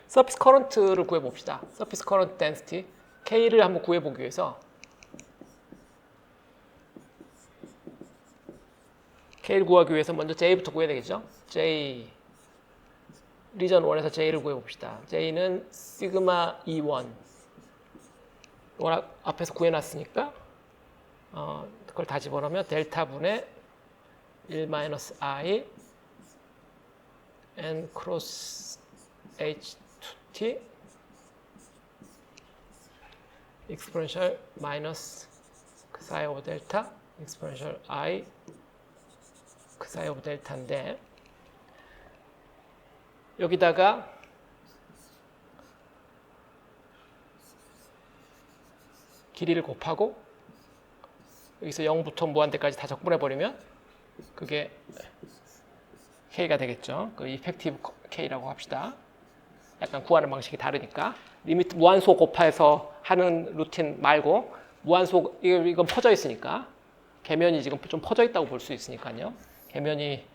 서피스 커런트를 구해 봅시다. 서피스 커런트 덴시티 K를 한번 구해 보기 위해서 K를 구하기 위해서 먼저 J부터 구해야 되겠죠? J 리전 1에서 J를 구해 봅시다. J는 시그마 E1 이걸 앞에서 구해 놨으니까 그걸 다 집어넣으면 델타 분의 1-I N 크로스 H2T exponential 마이너스 그 사이 오브 델타 exponential I 그 사이 오브 델타인데 여기다가 길이를 곱하고 여기서 0부터 무한대까지 다 적분해버리면 그게 K가 되겠죠. 그 이펙티브 K라고 합시다. 약간 구하는 방식이 다르니까 리미트 무한소 곱해서 하는 루틴 말고 무한소 이건 퍼져 있으니까 계면이 지금 좀 퍼져 있다고 볼 수 있으니까요. 계면이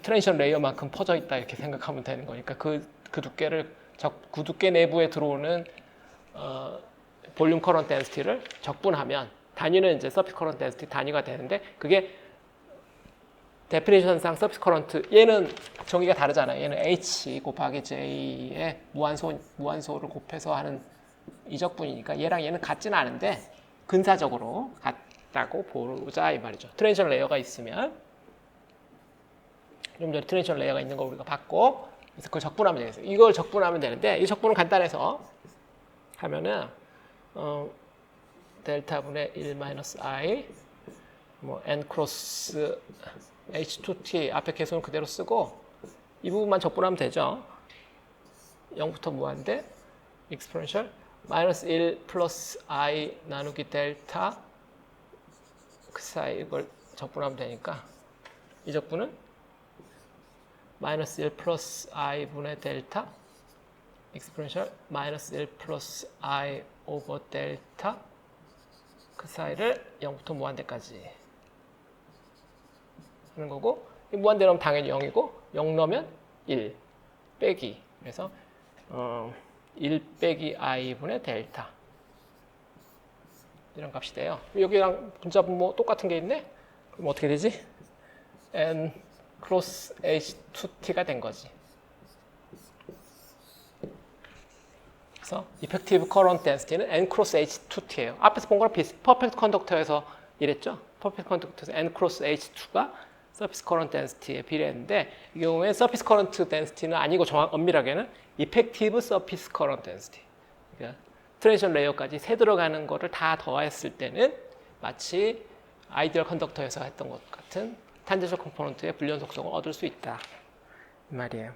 트랜지션 레이어만큼 퍼져 있다 이렇게 생각하면 되는 거니까 그 두께를 그 두께 내부에 들어오는 볼륨 커런트 덴시티를 적분하면 단위는 이제 서피스 커런트 덴시티 단위가 되는데 그게 데피니션상 서피스 커런트 얘는 정의가 다르잖아요. 얘는 H 곱하기 J의 무한소를 곱해서 하는 이적분이니까 얘랑 얘는 같지는 않은데 근사적으로 같다고 보자 이 말이죠. 트랜지션 레이어가 있으면 좀 전에 트랜지션 레이어가 있는 거 우리가 봤고 그래서 그걸 적분하면 되겠어요. 이걸 적분하면 되는데 이 적분은 간단해서 하면은 델타 분의 1-I 뭐 n 크로스 H2T 앞에 계수는 그대로 쓰고 이 부분만 적분하면 되죠. 0부터 무한대 exponential 마이너스 1 플러스 I 나누기 델타 그 사이 이걸 적분하면 되니까 이 적분은 마이너스 1 플러스 I 분의 델타 exponential 마이너스 1 플러스 I 오버 델타 그 사이를 0부터 무한대까지 하는 거고 무한대 넣으면 당연히 0이고 0 넣으면 1 빼기 그래서 1 빼기 i분의 델타 이런 값이 돼요. 여기랑 분자 분모 똑같은 게 있네? 그럼 어떻게 되지? n 크로스 h2t가 된 거지. 그래서 이펙티브 커런트 덴시티는 n 크로스 h2t예요. 앞에서 본 거랑 비슷. 퍼펙트 컨덕터에서 이랬죠? 퍼펙트 컨덕터에서 n 크로스 h2가 서피스 커런트 덴시티에 비례했는데 이 경우에 서피스 커런트 덴시티는 아니고 엄밀하게는 이펙티브 서피스 커런트 덴시티. 그러니까 트랜지션 레이어까지 새 들어가는 거를 다 더했을 때는 마치 아이디얼 컨덕터에서 했던 것 같은 탄젠셜 컴포넌트의 불연 속성을 얻을 수 있다. 이 말이에요.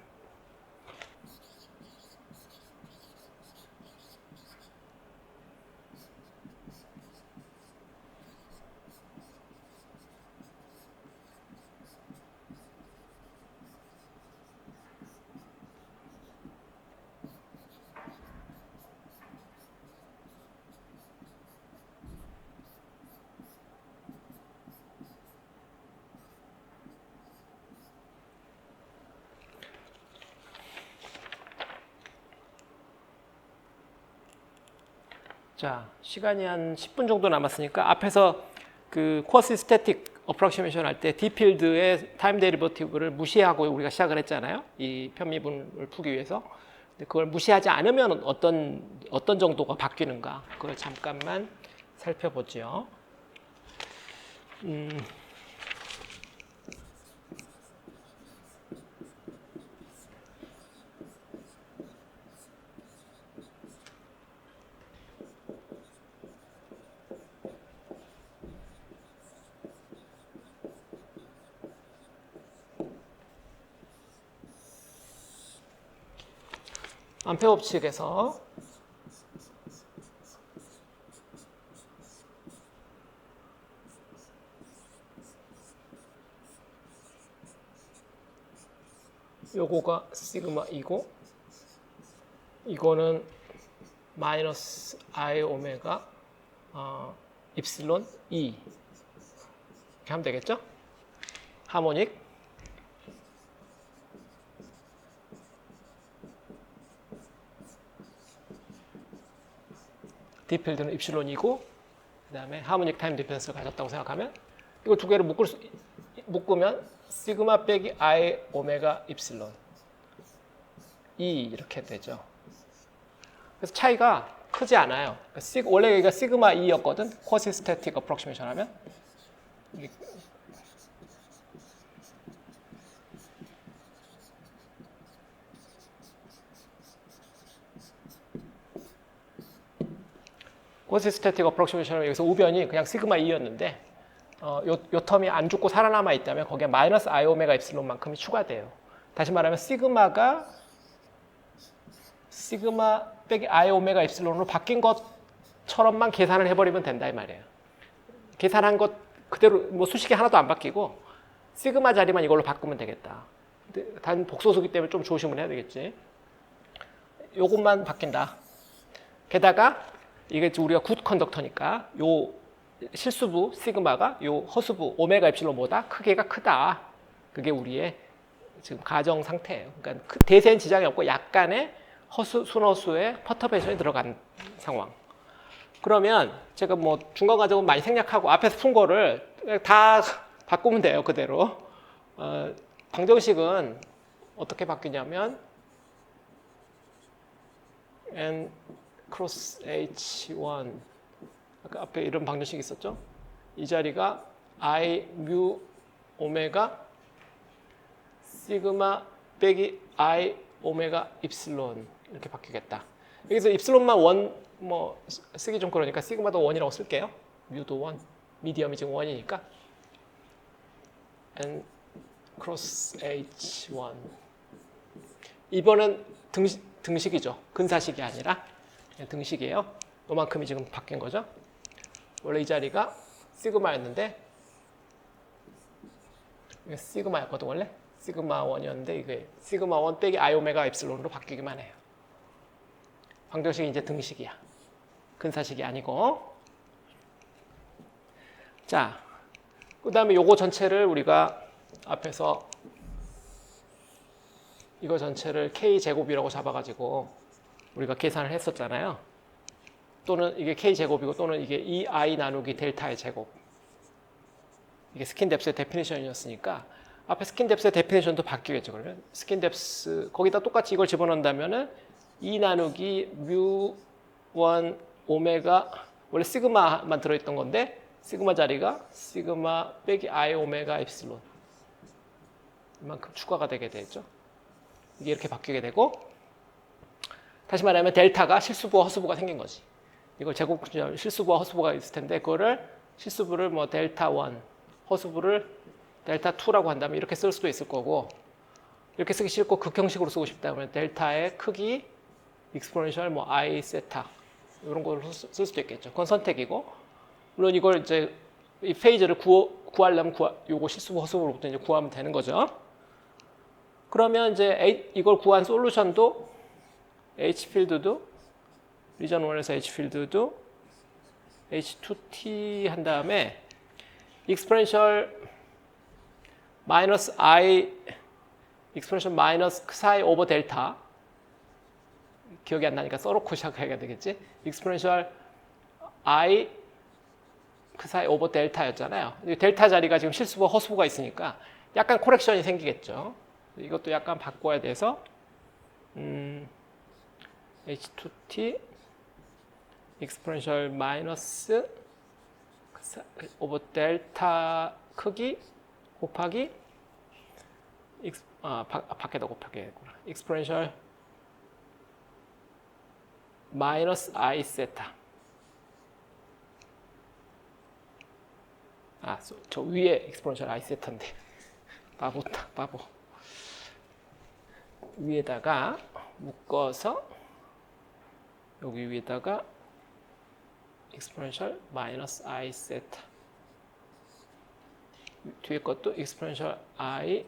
자, 시간이 한 10분 정도 남았으니까 앞에서 그 쿼시 스태틱 어프로시메이션 할 때 D필드의 타임 데리버티브를 무시하고 우리가 시작을 했잖아요. 이 편미분을 풀기 위해서. 근데 그걸 무시하지 않으면 어떤 정도가 바뀌는가? 그걸 잠깐만 살펴보죠. 암페 법칙에서 요거가 시그마이고 이거는 마이너스 I 오메가 입실론 E 이렇게 하면 되겠죠? 하모닉 D필드는 입실론이고 그 다음에 하모닉 타임 디펜스를 가졌다고 생각하면 이거 두 개를 묶으면 시그마 빼기 I 오메가 입실론 E 이렇게 되죠. 그래서 차이가 크지 않아요. 원래 여기가 시그마 E였거든. 쿼시 스태틱 어프로시메이션 하면 쿼시 스태틱 어프로시메이션은 여기서 우변이 그냥 시그마 E였는데 요 텀이 안 죽고 살아남아 있다면 거기에 마이너스 I 오메가 입실론만큼이 추가돼요. 다시 말하면 시그마 빼기 I 오메가 입실론으로 바뀐 것처럼만 계산을 해버리면 된다 이 말이에요. 계산한 것 그대로 뭐 수식이 하나도 안 바뀌고 시그마 자리만 이걸로 바꾸면 되겠다. 근데 단 복소수기 때문에 좀 조심을 해야 되겠지. 요것만 바뀐다. 게다가 이게 우리가 굿 컨덕터니까 요 실수부 시그마가 요 허수부 오메가 입실론보다 크기가 크다. 그게 우리의 지금 가정 상태예요. 그러니까 대세는 지장이 없고 약간의 순허수의 퍼터베이션이 들어간 상황. 그러면 제가 뭐 중간 과정은 많이 생략하고 앞에서 푼 거를 다 바꾸면 돼요. 그대로. 방정식은 어떻게 바뀌냐면 n 크로스 h1 아까 앞에 이런 방정식이 있었죠. 이 자리가 I 뮤 오메가 시그마 빼기 I 오메가 입실론 이렇게 바뀌겠다. 여기서 입실론만 원 뭐 쓰기 좀 그러니까 시그마도 원이라고 쓸게요. 뮤도 원, 미디엄이 지금 원이니까 n 크로스 h1 이번은 등식이죠. 근사식이 아니라 등식이에요. 요만큼이 지금 바뀐 거죠. 원래 이 자리가 시그마였는데 이게 시그마였거든 원래. 시그마 1이었는데 이게 시그마 1 빼기 I 오메가 입실론으로 바뀌기만 해요. 방정식이 이제 등식이야. 근사식이 아니고. 자, 그 다음에 요거 전체를 우리가 앞에서 이거 전체를 K제곱이라고 잡아가지고 우리가 계산을 했었잖아요. 또는 이게 K제곱이고 또는 이게 2I 나누기 델타의 제곱. 이게 스킨뎁스의 데피니션이었으니까 앞에 스킨뎁스의 데피니션도 바뀌겠죠. 그러면 스킨뎁스 거기다 똑같이 이걸 집어넣는다면은 2 나누기 뮤 1 오메가 원래 시그마만 들어있던 건데 시그마 자리가 시그마 빼기 I 오메가 입실론 이만큼 추가가 되게 되죠. 이게 이렇게 바뀌게 되고 다시 말하면 델타가 실수부와 허수부가 생긴 거지. 이걸 제곱 실수부와 허수부가 있을 텐데 그거를 실수부를 뭐 델타 1 허수부를 델타 2라고 한다면 이렇게 쓸 수도 있을 거고 이렇게 쓰기 싫고 극형식으로 쓰고 싶다 그러면 델타의 크기 익스포넨셜 뭐 I 세타 이런 걸 쓸 수도 있겠죠. 그건 선택이고 물론 이걸 이제 이 페이지를 구하려면 요거 실수부 허수부로부터 이제 구하면 되는 거죠. 그러면 이제 이걸 구한 솔루션도 H 필드도 리전 1에서 H 필드도 H2T 한 다음에 익스포넨셜 마이너스 I 익스포넨셜 마이너스 크사이 오버 델타 기억이 안 나니까 써놓고 시작해야 되겠지. 익스포넨셜 I 그 사이 오버 델타였잖아요. 델타 자리가 지금 실수부 허수부가 있으니까 약간 코렉션이 생기겠죠. 이것도 약간 바꿔야 돼서 H2T 익스포넨셜 마이너스 오버 델타 크기 곱하기 밖에다 곱하기 했구나. 익스포넨셜 마이너스 I 세타. 저 위에 익스포넨셜 I 세타인데 바보다 바보. 위에다가 묶어서 여기 위에다가 익스포넨셜 마이너스 I 세타. 뒤에 것도 익스포넨셜 I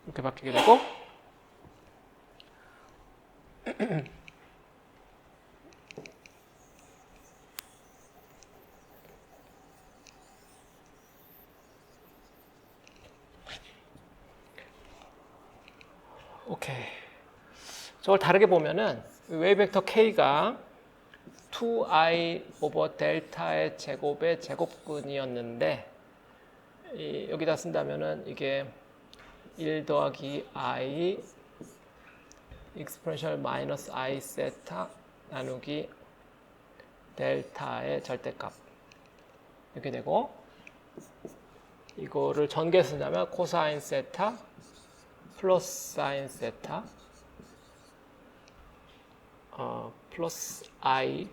이렇게 바뀌게 되고 오케이. 저걸 다르게 보면은 웨이브 벡터 K가 2i 오버 델타의 제곱의 제곱근이었는데 여기다 쓴다면은 이게 1 더하기 i 익스포넨셜 마이너스 i 세타 나누기 델타의 절대값 이렇게 되고 이거를 전개 쓴다면 코사인 세타 플러스 사인 세타 플러스 i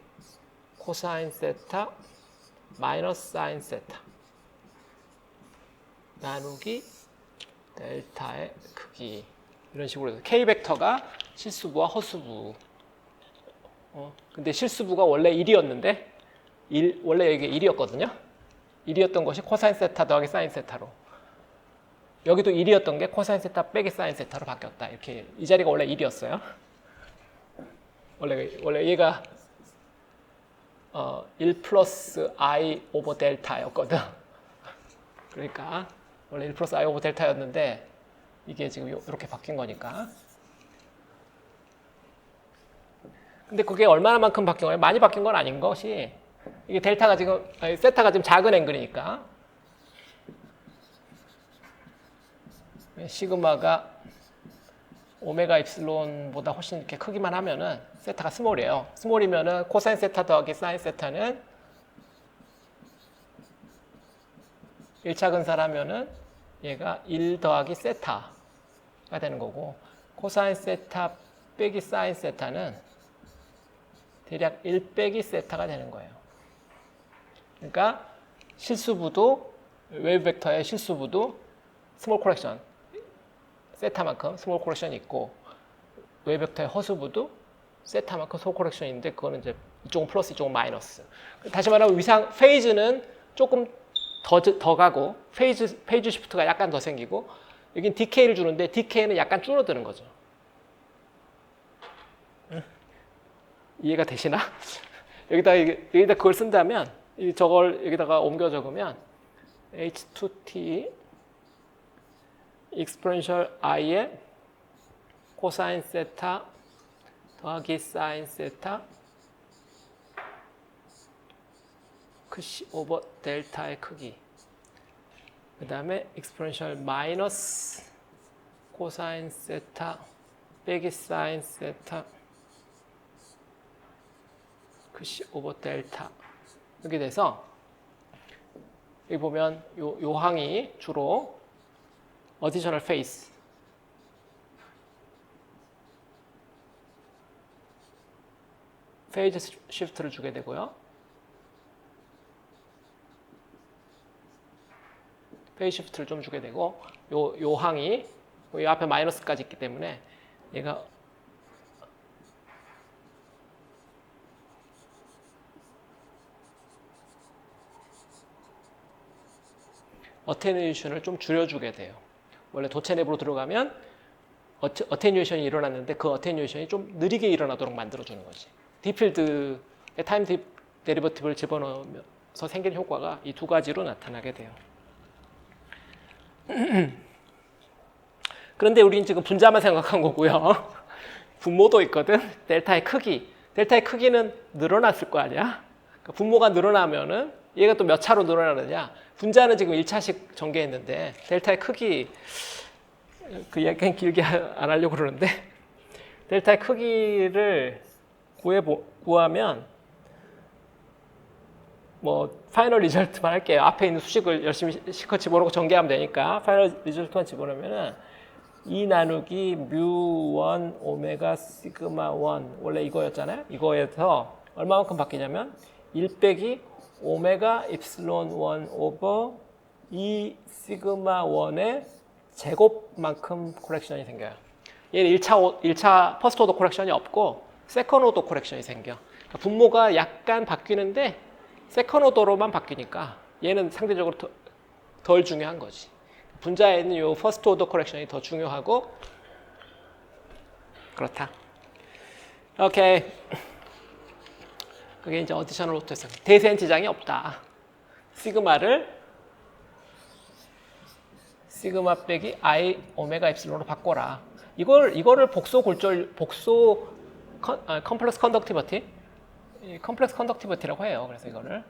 코사인 세타 마이너스 사인 세타 나누기 델타의 크기 이런 식으로 해서 K 벡터가 실수부와 허수부 근데 실수부가 원래 1이었는데 원래 이게 1이었거든요 1이었던 것이 코사인 세타 더하기 사인 세타로 여기도 1이었던 게 코사인 세타 빼기 사인 세타로 바뀌었다 이렇게 이 자리가 원래 1이었어요 원래 얘가 1 플러스 i 오버 델타였거든 그러니까 원래 1 플러스 i 오버 델타였는데 이게 지금 이렇게 바뀐 거니까 근데 그게 얼마나만큼 바뀐 거예요? 많이 바뀐 건 아닌 것이 이게 델타가 지금 세타가 지금 작은 앵글이니까 시그마가 오메가 입실론보다 훨씬 이렇게 크기만 하면은 세타가 스몰이에요. 스몰이면은 코사인 세타 더하기 사인 세타는 1차 근사라면은 얘가 1 더하기 세타가 되는 거고 코사인 세타 빼기 사인 세타는 대략 1 빼기 세타가 되는 거예요. 그러니까 실수부도 웨이브 벡터의 실수부도 스몰 코렉션 세타만큼 스몰 코렉션이 있고 웨이브 벡터의 허수부도 세타만큼 스몰 코렉션인데 그거는 이제 이쪽은 플러스 이쪽은 마이너스. 다시 말하면 페이즈는 조금 더 가고 페이즈 시프트가 약간 더 생기고 여긴 디케이를 주는데 디케이는 약간 줄어드는 거죠. 이해가 되시나? 여기다 그걸 쓴다면 저걸 여기다가 옮겨 적으면 H2T 익스포넨셜 i의 코사인 세타 더하기 사인 세타 크시 오버 델타의 크기 그 다음에 익스포넨셜 마이너스 코사인 세타 빼기 사인 세타 크시 오버 델타 이렇게 돼서 여기 보면 요 항이 주로 어디셔널 페이스 페이즈 시프트를 주게 되고요. 페이즈 시프트를 좀 주게 되고 요 항이 요 앞에 마이너스까지 있기 때문에 얘가 어테뉴에이션을 좀 줄여주게 돼요. 원래 도체 내부로 들어가면 어테뉴에이션이 일어났는데 그 어테뉴에이션이 좀 느리게 일어나도록 만들어주는 거지. 딥필드의 타임 데리버티브를 집어넣으면서 생긴 효과가 이 두 가지로 나타나게 돼요. 그런데 우리는 지금 분자만 생각한 거고요. 분모도 있거든. 델타의 크기는 늘어났을 거 아니야. 그러니까 분모가 늘어나면은 얘가 또 몇 차로 늘어나느냐. 분자는 지금 1차씩 전개했는데 델타의 크기 그 이야기 그냥 길게 안 하려고 그러는데 델타의 크기를 구하면 뭐 파이널 리절트만 할게요. 앞에 있는 수식을 열심히 실컷 집어넣고 전개하면 되니까 파이널 리절트만 집어넣으면은 2 나누기 뮤1 오메가 시그마 1 원래 이거였잖아요. 이거에서 얼마만큼 바뀌냐면 1 빼기 오메가 입실론 1 오버 2 시그마 1의 제곱만큼 코렉션이 생겨요. 얘는 1차 퍼스트 오더 코렉션이 없고 세컨 오더 코렉션이 생겨. 그러니까 분모가 약간 바뀌는데 세컨 오더로만 바뀌니까 얘는 상대적으로 덜 중요한 거지. 분자에는 이 퍼스트 오더 코렉션이 더 중요하고 그렇다. 오케이. 그게 이제 어디셔널 오토에서 대세한 지장이 없다. 시그마를 시그마 빼기 I 오메가 입실론으로 바꿔라. 이거를 컴플렉스 컨덕티비티라고 해요. 그래서 이거를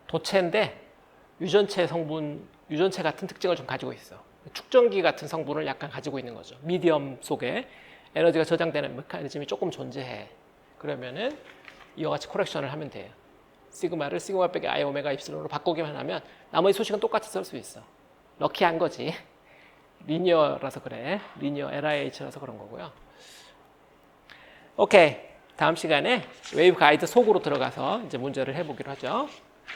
도체인데 유전체 같은 특징을 좀 가지고 있어. 축전기 같은 성분을 약간 가지고 있는 거죠. 미디엄 속에 에너지가 저장되는 메커니즘이 조금 존재해. 그러면은 이와 같이 코렉션을 하면 돼요. 시그마를 시그마 빼기 I 오메가 입실론으로 바꾸기만 하면 나머지 소식은 똑같이 쓸 수 있어. 럭키한 거지. 리니어라서 그래. 리니어 LIH라서 그런 거고요. 오케이. 다음 시간에 웨이브 가이드 속으로 들어가서 이제 문제를 해보기로 하죠.